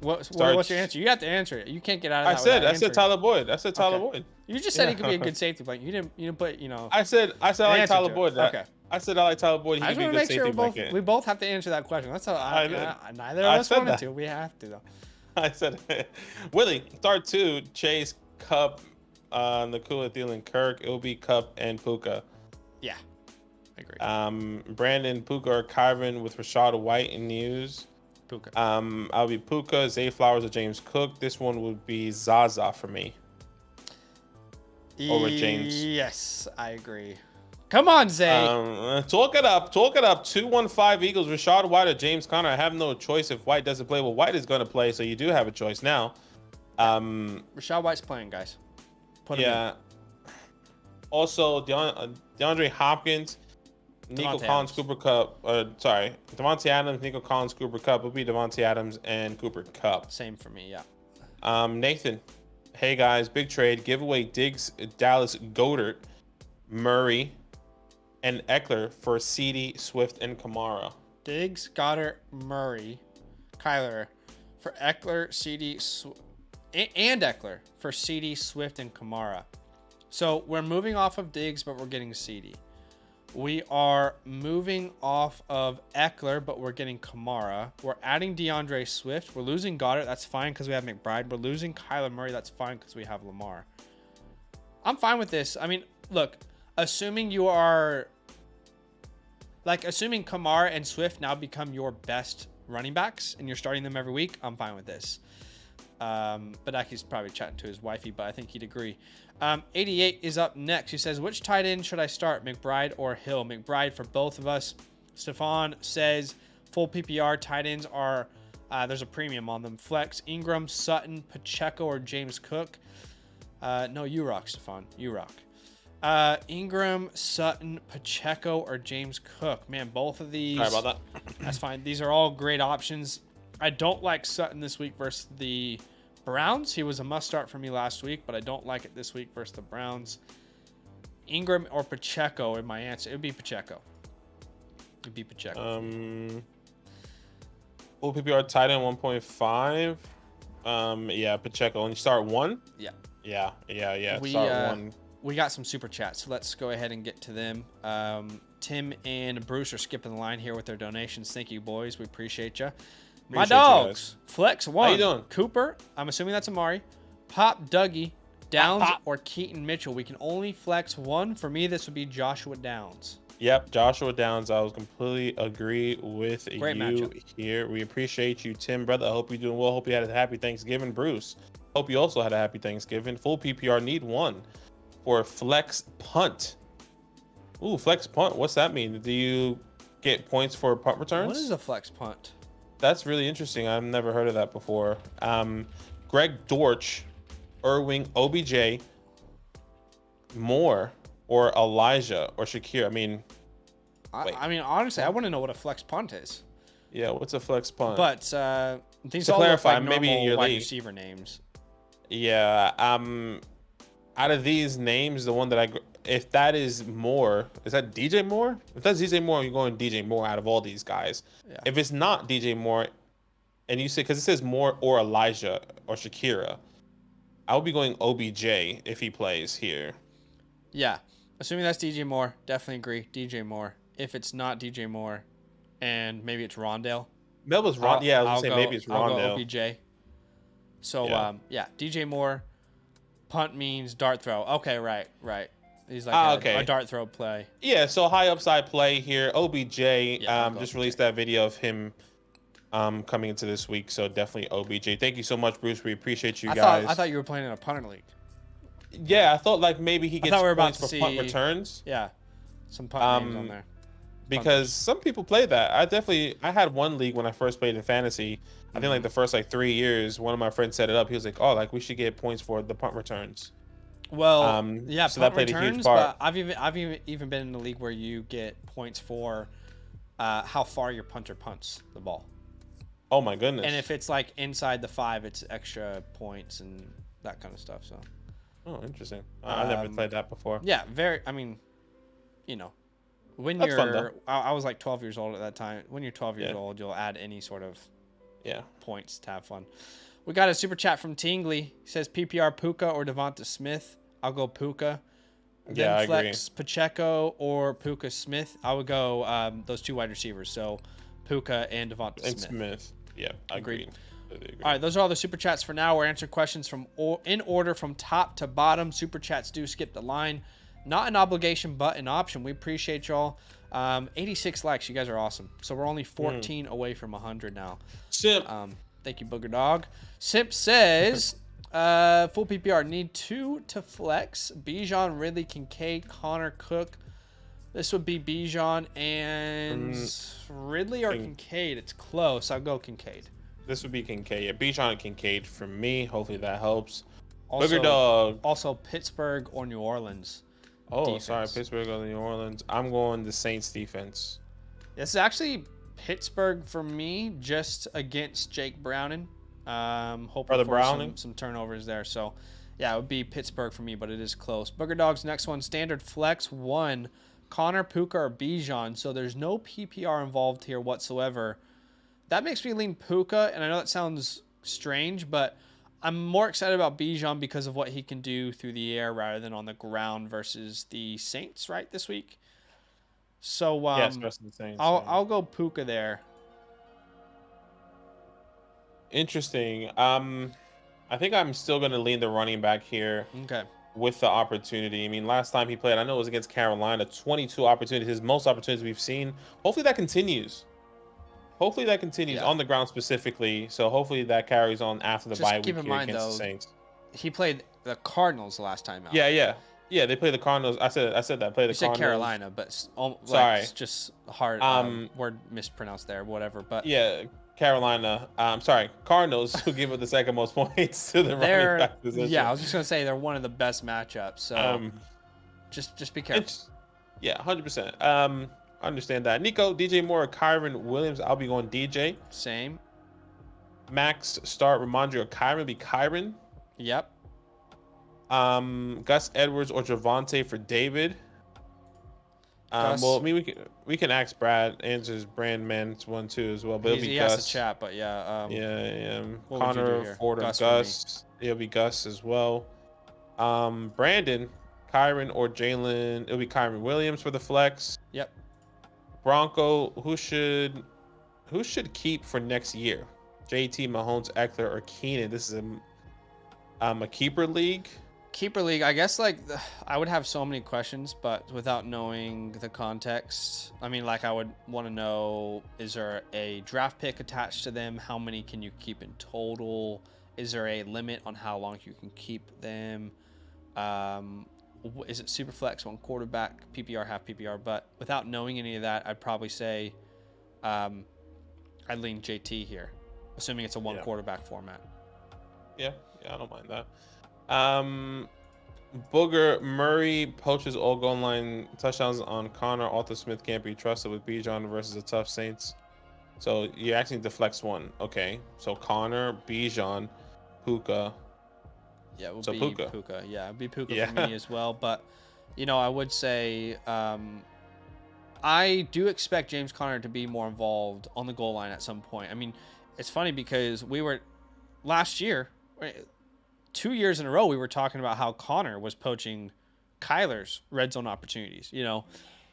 What's your answer? You have to answer it. You can't get out of that. I said Tyler Boyd. Boyd. You just said he could be a good safety blanket. You didn't put, I said I like Tyler Boyd. Okay. I said I like Tyler Boyd. He could be a good safety blanket. We both have to answer that question. That's how neither of us wanted to. We have to though. I said Willie, start 2, Chase, Cup, Nakua, Thielen, Kirk. It'll be Cup and Puka. Yeah. I agree. Brandon, Puka, or Kyron with Rashad White in news. Puka. I'll be Puka, Zay Flowers, or James Cook. This one would be Zaza for me. Over James. Yes, I agree. Come on, Zay. Talk it up. 2-1-5 Eagles. Rashad White or James Conner. I have no choice if White doesn't play. Well, White is going to play, so you do have a choice now. Rashad White's playing, guys. Put him Yeah. Also, DeAndre Hopkins, Nico Devontae Collins, Adams. Cooper Cup. Devontae Adams, Nico Collins, Cooper Cup. Will be Devontae Adams and Cooper Cup. Same for me, yeah. Nathan, hey guys, big trade. Give away Diggs, Dallas, Goddard, Murray, and Eckler for CD, Swift, and Kamara. Diggs, Goddard, Murray, Kyler for Eckler, CD, and Eckler for CD, Swift, and Kamara. So we're moving off of Diggs, but we're getting CD. We are moving off of Eckler, but we're getting Kamara. We're adding DeAndre Swift. We're losing Goddard. That's fine because we have McBride. We're losing Kyler Murray. That's fine because we have Lamar. I'm fine with this. I mean, look, assuming you are... assuming Kamara and Swift now become your best running backs and you're starting them every week, I'm fine with this. But Aki's probably chatting to his wifey, but I think he'd agree. 88 is up next. He says, which tight end should I start, McBride or Hill? McBride for both of us. Stefan says, full PPR tight ends are, there's a premium on them. Flex, Ingram, Sutton, Pacheco, or James Cook. No, you rock, Stefan. You rock. Ingram, Sutton, Pacheco, or James Cook. Man, both of these. Sorry about that. That's fine. These are all great options. I don't like Sutton this week versus the Browns. He was a must start for me last week, but I don't like it this week versus the Browns. Ingram or Pacheco in my answer. It would be Pacheco. It'd be Pacheco. Full PPR tight end 1.5. Yeah, Pacheco. And you start one? Yeah. Yeah. Start one. We got some super chats, so let's go ahead and get to them. Tim and Bruce are skipping the line here with their donations. Thank you, boys. We appreciate you. My dogs. Flex 1. How you doing? Cooper. I'm assuming that's Amari. Pop Dougie. Downs or Keaton Mitchell. We can only flex one. For me, this would be Joshua Downs. Yep, Joshua Downs. I was completely agree with Great you matchup. here. We appreciate you, Tim, brother. I hope you're doing well. Hope you had a happy Thanksgiving, Bruce. Hope you also had a happy Thanksgiving. Full PPR need one for flex punt. Ooh, flex punt. What's that mean? Do you get points for punt returns? What is a flex punt? That's really interesting. I've never heard of that before. Greg Dortch, Irving, OBJ, Moore, or Elijah, or Shakir. I mean, honestly, I want to know what a flex punt is. Yeah, what's a flex punt? But these To all clarify, look like maybe in normal your wide league. receiver names. Yeah. Out of these names, the one that if that is Moore, is that DJ Moore? If that's DJ Moore, you're going DJ Moore out of all these guys. Yeah. If it's not DJ Moore, and you say, because it says Moore or Elijah or Shakira, I would be going OBJ if he plays here. Yeah. Assuming that's DJ Moore, definitely agree. DJ Moore. If it's not DJ Moore, and maybe it's Rondale. That was Ron. Yeah, I was gonna say maybe it's I'll go Rondale. OBJ. So Yeah. DJ Moore. Punt means dart throw. Okay, right. He's like a dart throw play. Yeah, so high upside play here. OBJ Yeah, just released that video of him coming into this week, so definitely OBJ. Thank you so much, Bruce. We appreciate you guys. I thought you were playing in a punter league. Yeah, I thought like maybe he gets we were about points to for punt see- returns Yeah, some punt names on there. because some people play that. I had one league when I first played in fantasy. I think like the first 3 years, one of my friends set it up. He was like, "Oh, like we should get points for the punt returns." Well, yeah, so that punt played a huge returns, part. but I've even been in a league where you get points for how far your punter punts the ball. Oh my goodness! And if it's like inside the 5, it's extra points and that kind of stuff. So. Oh, interesting. I've never played that before. Yeah, very. I mean, when That's fun, though. I was like 12 years old at that time. When you're 12 years Yeah. old, you'll add any sort of Yeah. points to have fun. We got a super chat from Tingley. He says PPR Puka or Devonta Smith. I'll go Puka. Yeah, I Then flex Pacheco or Puka Smith. I would go those two wide receivers. So Puka and Devonta And Smith. Smith. Yeah, Agreed. Agreed. All right, those are all the super chats for now. We're answering questions in order from top to bottom. Super chats do skip the line. Not an obligation, but an option. We appreciate y'all. 86 likes. You guys are awesome. So we're only 14 away from 100 now. Simp. Thank you, Booger Dog. Simp says, full PPR, need 2 to flex. Bijan, Ridley, Kincaid, Connor, Cook. This would be Bijan and Ridley or Kincaid. It's close. I'll go Kincaid. This would be Kincaid. Yeah, Bijan and Kincaid for me. Hopefully that helps. Also, Booger Dog. Also, Pittsburgh or New Orleans. Oh, defense. sorry, Pittsburgh or New Orleans. I'm going the Saints defense. This is actually Pittsburgh for me, just against Jake Browning. Hoping for some turnovers there. So, yeah, it would be Pittsburgh for me, but it is close. Booger Dog's next one, standard flex 1. Connor, Puka, or Bijan. So there's no PPR involved here whatsoever. That makes me lean Puka, and I know that sounds strange, but I'm more excited about Bijan because of what he can do through the air rather than on the ground versus the Saints, right, this week? So yes, versus the Saints. I'll go Puka there. Interesting. I think I'm still going to lean the running back here. Okay. With the opportunity. I mean, last time he played, I know it was against Carolina, 22 opportunities, his most opportunities we've seen. Hopefully that continues. On the ground specifically. So hopefully that carries on after the bye week here against the Saints. He played the Cardinals last time out. Yeah. They played the Cardinals. I said that. Play the Cardinals. You said Carolina, but sorry, it's just hard word mispronounced there, whatever. But yeah. Carolina, Cardinals, who give up the second most points to the running back position. Yeah, I was just gonna say they're one of the best matchups. So just be careful. Yeah, 100%. Understand that. Nico, DJ Moore, Kyron Williams. I'll be going DJ. Same. Max, start Ramondre or Kyron. Be Kyron. Yep. Gus Edwards or Javonte for David. Well, I mean, we can ask Brad answers Brandman's one too as well, but it'll be Gus. He has to chat, but yeah. Connor, Ford, or Gus. It'll be Gus as well. Brandon, Kyron or Jalen. It'll be Kyron Williams for the flex. Yep. Bronco, who should keep for next year? JT, Mahomes, Eckler, or Keenan. This is a keeper league. Keeper league, I guess, like, I would have so many questions, but without knowing the context, I mean, like, I would want to know, is there a draft pick attached to them? How many can you keep in total? Is there a limit on how long you can keep them? Is it super flex, one quarterback, PPR, half PPR? But without knowing any of that, I'd probably say I'd lean JT here, assuming it's a one quarterback format. Yeah, I don't mind that. Booger Murray poaches all goal line touchdowns on Connor. Arthur Smith can't be trusted with Bijan versus the tough Saints. So you're actually the flex 1. Okay. So Connor, Bijan, Puka. Yeah, it would be Puka. Yeah, it'd be Puka for me as well. But, I would say I do expect James Conner to be more involved on the goal line at some point. I mean, it's funny because we were last year, 2 years in a row, we were talking about how Connor was poaching Kyler's red zone opportunities,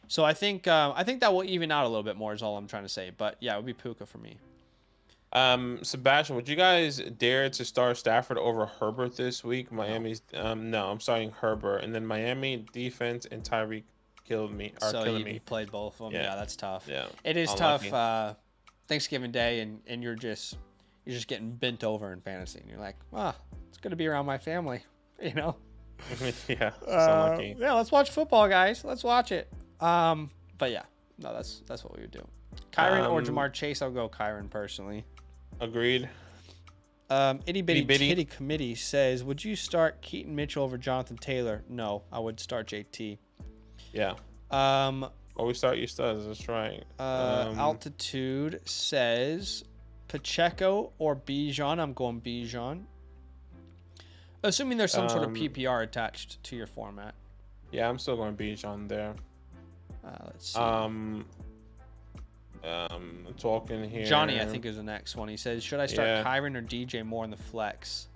So I think that will even out a little bit more is all I'm trying to say. But yeah, it would be Puka for me. Sebastian, would you guys dare to start Stafford over Herbert this week? Miami's no, I'm starting Herbert, and then Miami defense and Tyreek killing me. You played both of them. Yeah, that's tough. Yeah, it is tough. Thanksgiving Day, and you're just getting bent over in fantasy, and you're like, it's good to be around my family, Yeah, so lucky. Yeah, let's watch football, guys. Let's watch it. But yeah, no, that's what we would do. Kyron or Jamar Chase, I'll go Kyron personally. Agreed. Itty Bitty Titty Committee says, would you start Keaton Mitchell over Jonathan Taylor? No, I would start JT. Yeah. We start your studs. That's right. Altitude says Pacheco or Bijan. I'm going Bijan. Assuming there's some sort of PPR attached to your format. Yeah, I'm still going Bijan there. Let's see. Talking here. Johnny, I think, is the next one. He says, should I start Kyron or DJ Moore in the flex?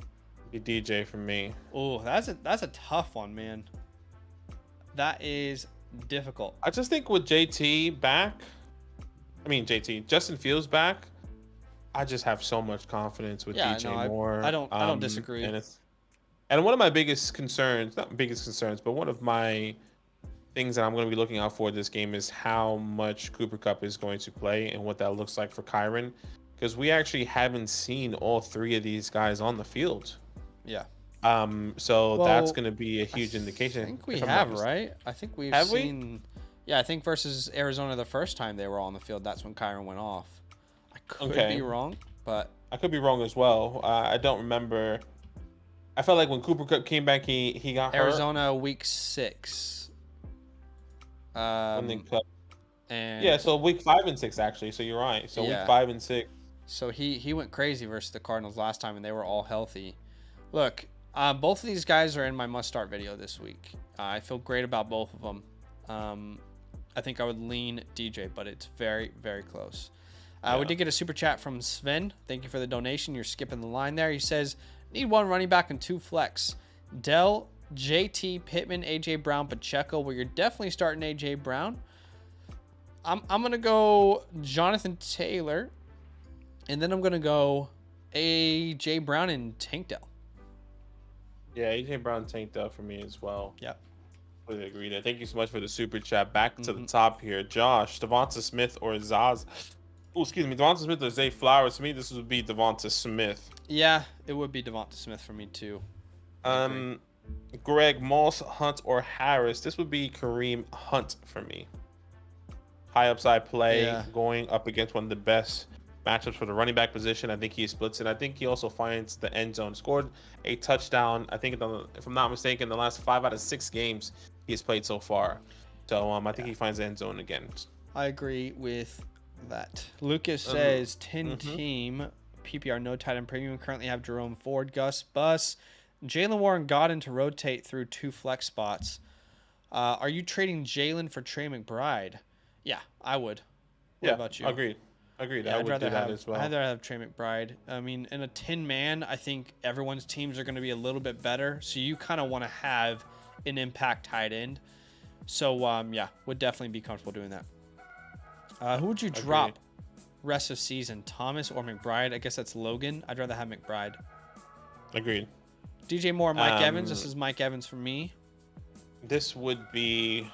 Be DJ for me. Oh, that's a tough one, man. That is difficult. I just think with Justin Fields back, I just have so much confidence with DJ Moore. I don't disagree. And one of my biggest concerns, not biggest concerns, but one of my things that I'm going to be looking out for this game is how much Cooper Kupp is going to play and what that looks like for Kyron, because we actually haven't seen all 3 of these guys on the field. Yeah. So that's going to be a huge indication. I think we have, right? I think we've seen. Yeah, I think versus Arizona the first time they were on the field, that's when Kyron went off. I could be wrong, but I could be wrong as well. I don't remember. I felt like when Cooper Kupp came back, he got hurt. Arizona week 6. When they cut. And Yeah, so week 5 and 6 actually. So you're right. So Yeah. week 5 and 6. so he went crazy versus the Cardinals last time, and they were all healthy. Look, both of these guys are in my must-start video this week. I feel great about both of them. I think I would lean DJ, but it's very, very close. We did get a super chat from Sven. Thank you for the donation. You're skipping the line there. He says, need one running back and 2 flex. Dell, JT, Pittman, AJ Brown, Pacheco. Well, you're definitely starting AJ Brown. I'm going to go Jonathan Taylor. And then I'm going to go AJ Brown and Tank Dell. Yeah, AJ Brown tanked up for me as well. Yep. Completely agree there. Thank you so much for the super chat. Back to the top here. Josh, Devonta Smith or Zaz? Oh, excuse me. Devonta Smith or Zay Flowers? To me, this would be Devonta Smith. Yeah, it would be Devonta Smith for me too. Greg, Moss, Hunt, or Harris? This would be Kareem Hunt for me. High upside play, going up against one of the best matchups for the running back position. I think he splits it. I think he also finds the end zone. Scored a touchdown. I think, if I'm not mistaken, the last 5 out of 6 games he has played so far. So I think he finds the end zone again. I agree with that. Lucas says 10 team PPR no tight end premium. Currently have Jerome Ford, Gus Bus, Jalen Warren Godwin to rotate through 2 flex spots. Are you trading Jalen for Trey McBride? Yeah, I would. What about you? Agreed. Yeah, I'd rather that as well. I'd rather have Trey McBride. I mean, in a 10-man, I think everyone's teams are going to be a little bit better. So you kind of want to have an impact tight end. So, would definitely be comfortable doing that. Who would you drop rest of season, Thomas or McBride? I guess that's Logan. I'd rather have McBride. Agreed. DJ Moore, Mike Evans. This is Mike Evans for me. This would be...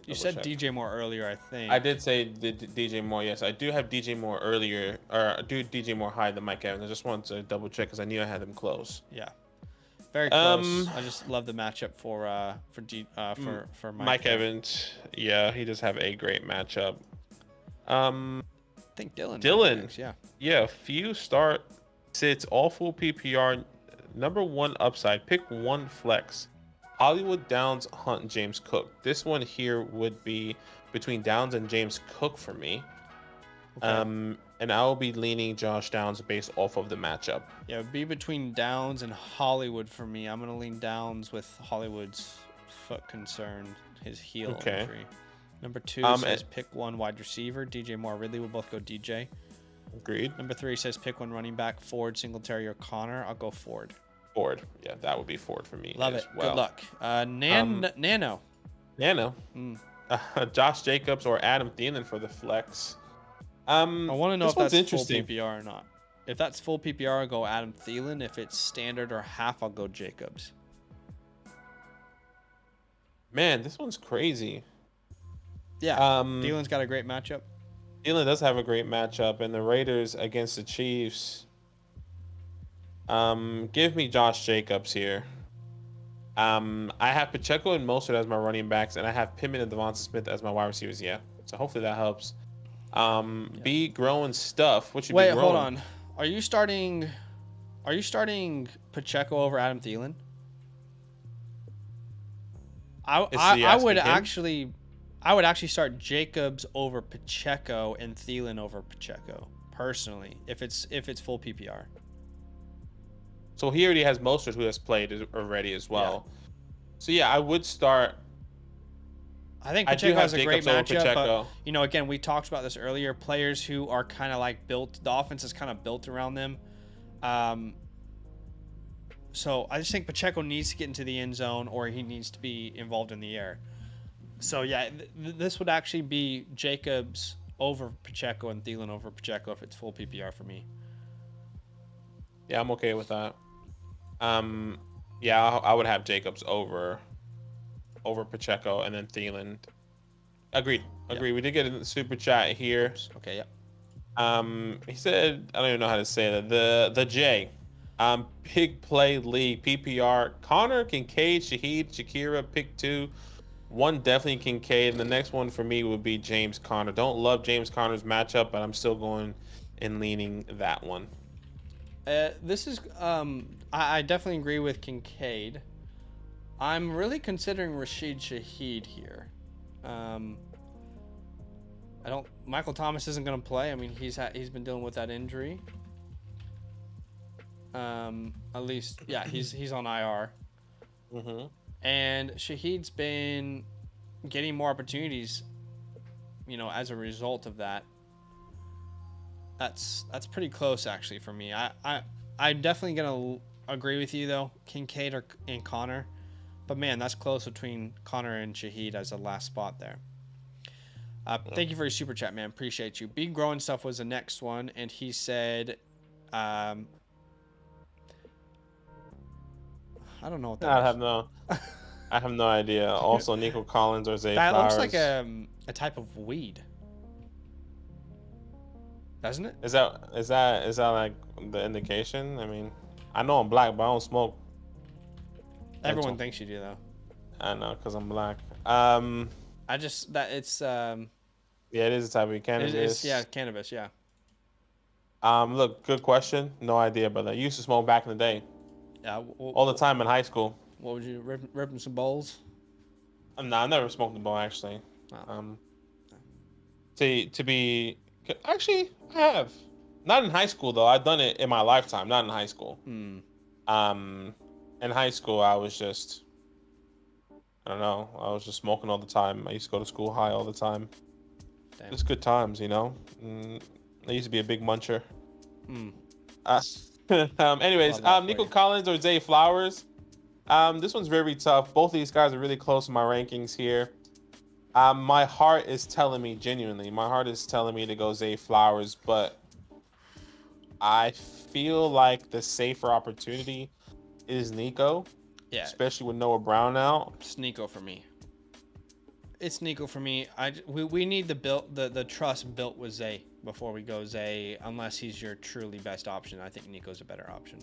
You said DJ Moore earlier, I think. I did say DJ Moore. Yes, I do have DJ Moore earlier, or I do DJ Moore higher than Mike Evans. I just wanted to double check because I knew I had him close. Yeah, very close. I just love the matchup for Mike Evans. Yeah, he does have a great matchup. I think Dylan. Yeah. Few start sits all full PPR. Number 1 upside. Pick 1 flex. Hollywood, Downs, Hunt, James Cook. This one here would be between Downs and James Cook for me. Okay. And I will be leaning Josh Downs based off of the matchup. Yeah, it would be between Downs and Hollywood for me. I'm going to lean Downs with Hollywood's foot concern, his heel injury. Number 2 says pick 1 wide receiver. DJ Moore, Ridley. We'll both go DJ. Agreed. Number 3 says pick 1 running back, Ford, Singletary, or Connor. I'll go Ford. Ford. Yeah, that would be Ford for me. Love it. Well. Good luck. Nano. Josh Jacobs or Adam Thielen for the flex. I want to know if that's full PPR or not. If that's full PPR, I'll go Adam Thielen. If it's standard or half, I'll go Jacobs. Man, this one's crazy. Yeah. Thielen's got a great matchup. Thielen does have a great matchup, and the Raiders against the Chiefs. Give me Josh Jacobs here. I have Pacheco and Mostert as my running backs, and I have Pittman and Devonta Smith as my wide receivers. Yeah, so hopefully that helps. Be growing stuff. What you Wait, be growing? Hold on. Are you starting Pacheco over Adam Thielen? I would actually start Jacobs over Pacheco and Thielen over Pacheco personally. If it's full PPR. So he already has Mostert, who has played already as well. Yeah. So yeah, I would start. I think Pacheco has a great matchup, but again, we talked about this earlier. Players who are kind of like built, the offense is kind of built around them. So I just think Pacheco needs to get into the end zone, or he needs to be involved in the air. So yeah, this would actually be Jacobs over Pacheco and Thielen over Pacheco if it's full PPR for me. Yeah, I'm okay with that. Yeah, I would have Jacobs over Pacheco and then Thielen. Agreed. Yep. We did get a super chat here. Okay, yep. He said, I don't even know how to say that. The J. Big play league PPR. Connor, Kincaid, Shaheed, Shakira, pick 2. One definitely Kincaid, and the next one for me would be James Conner. Don't love James Conner's matchup, but I'm still going in leaning that one. This is I definitely agree with Kincaid. I'm really considering Rashid Shaheed here. Michael Thomas isn't going to play. I mean, he's been dealing with that injury. At least, yeah, he's on IR. Mm-hmm. And Shaheed's been getting more opportunities, as a result of that. That's pretty close actually for me. I'm definitely gonna agree with you though, Kincaid and Connor, but man, that's close between Connor and Shaheed as the last spot there. Thank you for your super chat, man. Appreciate you. Big Growing Stuff was the next one, and he said, I don't know what that is. I have no idea. Also, Nico Collins or Zay Flowers. That looks like a type of weed, doesn't it? Is that like the indication? I mean, I know I'm black, but I don't smoke. Everyone thinks you do though. I know, cause I'm black. Yeah, it is a type of cannabis. Cannabis. Yeah. Look, good question. No idea, brother. I used to smoke back in the day. Yeah. All the time in high school. What would you ripping some bowls? No, I never smoked a bowl actually. Oh. Actually, I have. Not in high school though. I've done it in my lifetime. Not in high school. In high school, I was just, I don't know. I was just smoking all the time. I used to go to school high all the time. Damn. It's good times, I used to be a big muncher. Anyways, Nico Collins or Zay Flowers. This one's very tough. Both of these guys are really close in my rankings here. My heart is telling me, genuinely, to go Zay Flowers, but I feel like the safer opportunity is Nico. Yeah. Especially with Noah Brown out. It's Nico for me. We need the trust built with Zay before we go Zay, unless he's your truly best option. I think Nico's a better option.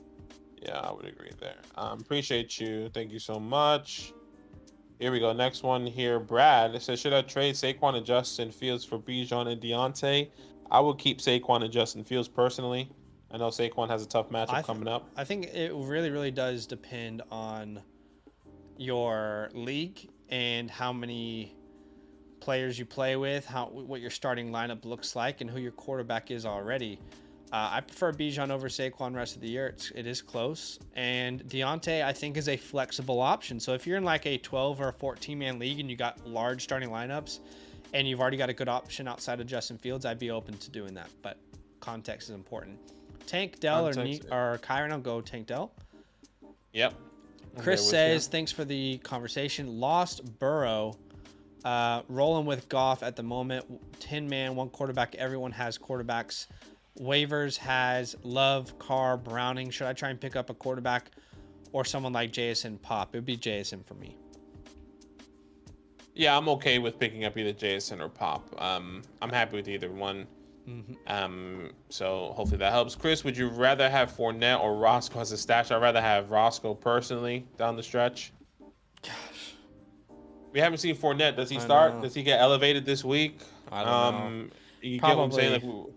Yeah, I would agree there. Appreciate you. Thank you so much. Here we go. Next one here. Brad, it says, should I trade Saquon and Justin Fields for Bijan and Deontay? I would keep Saquon and Justin Fields personally. I know Saquon has a tough matchup coming up. I think it really, really does depend on your league and how many players you play with, what your starting lineup looks like, and who your quarterback is already. I prefer Bijan over Saquon rest of the year. It is close. And Deontay, I think, is a flexible option. So if you're in like a 12 or a 14-man league and you got large starting lineups and you've already got a good option outside of Justin Fields, I'd be open to doing that. But context is important. Tank Dell or Kyron, I'll go Tank Dell. Yep. Chris says, thanks for the conversation. Lost Burrow. Rolling with Goff at the moment. 10-man, one quarterback. Everyone has quarterbacks. Waivers has Love, Carr, Browning. Should I try and pick up a quarterback or someone like JSN Pop? It would be JSN for me. Yeah, I'm okay with picking up either JSN or Pop. I'm happy with either one. So hopefully that helps. Chris, would you rather have Fournette or Roscoe as a stash? I'd rather have Roscoe personally down the stretch. Gosh. We haven't seen Fournette. Does he start? Does he get elevated this week? I don't know. You get what I'm saying?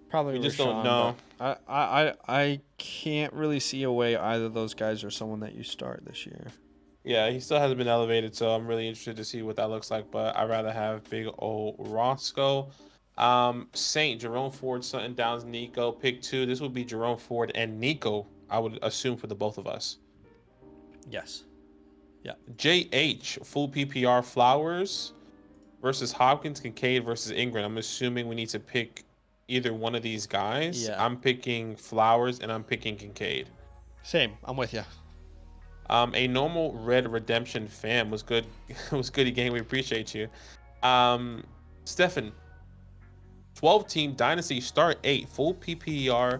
Probably we just don't know. I can't really see a way either of those guys are someone that you start this year. Yeah, he still hasn't been elevated, so I'm really interested to see what that looks like. But I'd rather have big old Roscoe. Saint, Jerome Ford, Sutton Downs, Nico. Pick 2. This would be Jerome Ford and Nico, I would assume, for the both of us. Yes. Yeah. JH, full PPR Flowers versus Hopkins, Kincaid versus Ingram. I'm assuming we need to pick either one of these guys. Yeah. I'm picking Flowers and I'm picking Kincaid. Same. I'm with you. A normal Red Redemption fan was good. Was good again. We appreciate you. Stefan, 12-team Dynasty start 8, full PPR,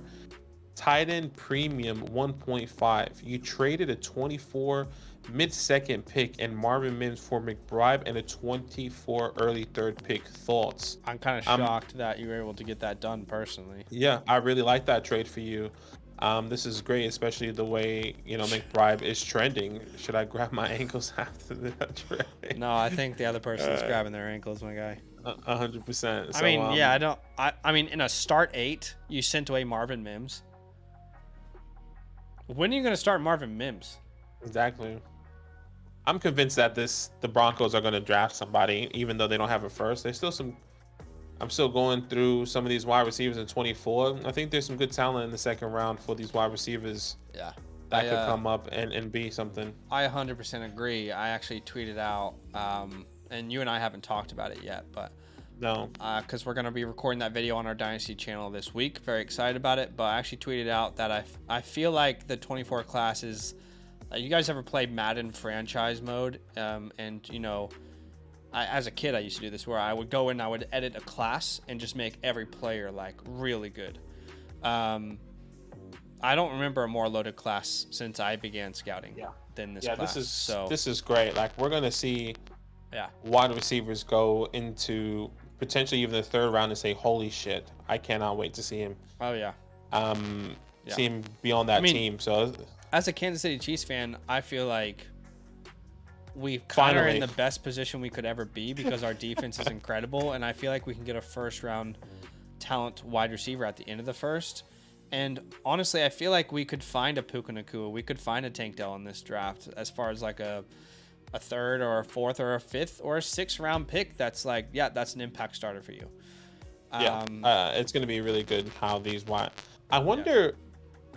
tight end premium 1.5. You traded a 24 mid-second pick and Marvin Mims for McBride and a 24 early third pick. Thoughts? I'm kind of shocked that you were able to get that done personally. Yeah, I really like that trade for you. This is great, especially the way, McBride is trending. Should I grab my ankles after the trade? No, I think the other person's grabbing their ankles, my guy. 100%. I mean, yeah, I don't. I mean, in a start 8, you sent away Marvin Mims. When are you going to start Marvin Mims? Exactly. I'm convinced that the Broncos are going to draft somebody, even though they don't have a first. There's still some. I'm still going through some of these wide receivers in 24. I think there's some good talent in the second round for these wide receivers. Yeah. That could come up and be something. I 100% agree. I actually tweeted out, and you and I haven't talked about it yet, but no, because we're going to be recording that video on our Dynasty channel this week. Very excited about it, but I actually tweeted out that I feel like the 24 class is. You guys ever played Madden franchise mode? And you know, as a kid, I used to do this where I would go in, I would edit a class and just make every player like really good. I don't remember a more loaded class since I began scouting than this class. This is great. Like we're gonna see wide receivers go into potentially even the third round and say, "Holy shit, I cannot wait to see him." Oh yeah. See him be on that team. So as a Kansas City Chiefs fan, I feel like we kind of are in the best position we could ever be because our defense is incredible, and I feel like we can get a first round talent wide receiver at the end of the first. And honestly, I feel like we could find a Puka Nacua. We could find a Tank Dell in this draft as far as like a third or a fourth or a fifth or a sixth round pick. That's like, yeah, that's an impact starter for you. It's going to be really good how these wide. I wonder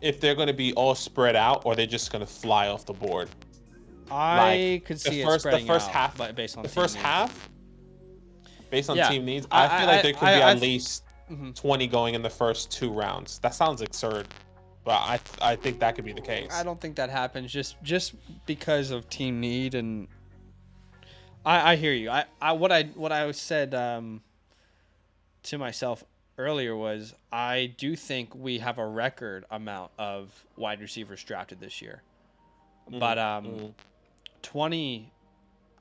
if they're going to be all spread out or they're just going to fly off the board. I could see it spreading the first out, half, but based on the first needs. Half, based on team needs. I feel like there could be at least 20 going in the first 2 rounds. That sounds absurd, but I think that could be the case. I don't think that happens just because of team need, and I hear you. What I said to myself earlier was I do think we have a record amount of wide receivers drafted this year, but 20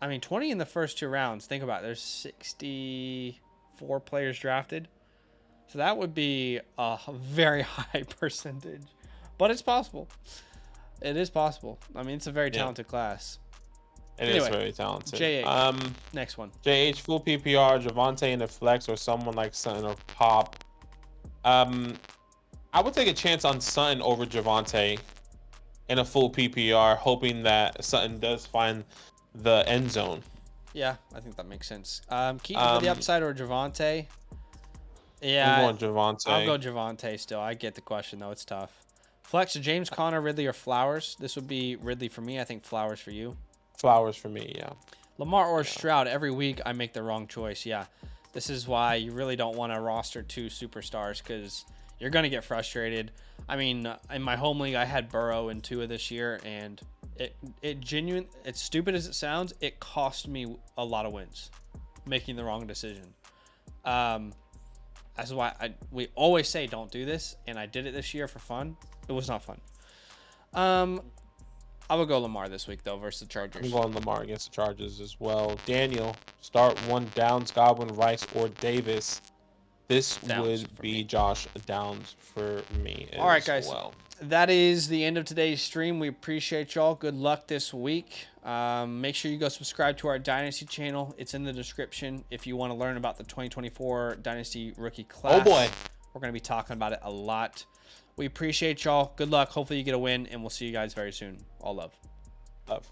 in the first 2 rounds. Think about it. There's 64 players drafted. So that would be a very high percentage, but it's possible. It is possible. I mean, it's a very talented class. It is very talented. JH, next one. JH, full PPR, Javonte in the flex, or someone like Sutton or Pop. I would take a chance on Sutton over Javonte in a full PPR, hoping that Sutton does find the end zone. Yeah, I think that makes sense. Keaton for the upside or Javonte? Yeah, I'm going Javonte. I'll go Javonte still. I get the question, though. It's tough. Flex, James Conner, Ridley, or Flowers? This would be Ridley for me. I think Flowers for you. Flowers for me, yeah. Lamar or Stroud? Every week I make the wrong choice. Yeah, this is why you really don't want to roster 2 superstars because you're going to get frustrated. I mean, in my home league, I had Burrow in 2 of this year, and it's stupid as it sounds, it cost me a lot of wins making the wrong decision. That's why we always say don't do this, and I did it this year for fun. It was not fun. I would go Lamar this week, though, versus the Chargers. I'm going Lamar against the Chargers as well. Daniel, start 1 Downs, Godwin, Rice, or Davis. This would be Josh Downs for me as well. All right, guys. That is the end of today's stream. We appreciate y'all. Good luck this week. Make sure you go subscribe to our Dynasty channel. It's in the description if you want to learn about the 2024 Dynasty rookie class. Oh, boy. We're going to be talking about it a lot. We appreciate y'all. Good luck. Hopefully you get a win, and we'll see you guys very soon. All love. Love.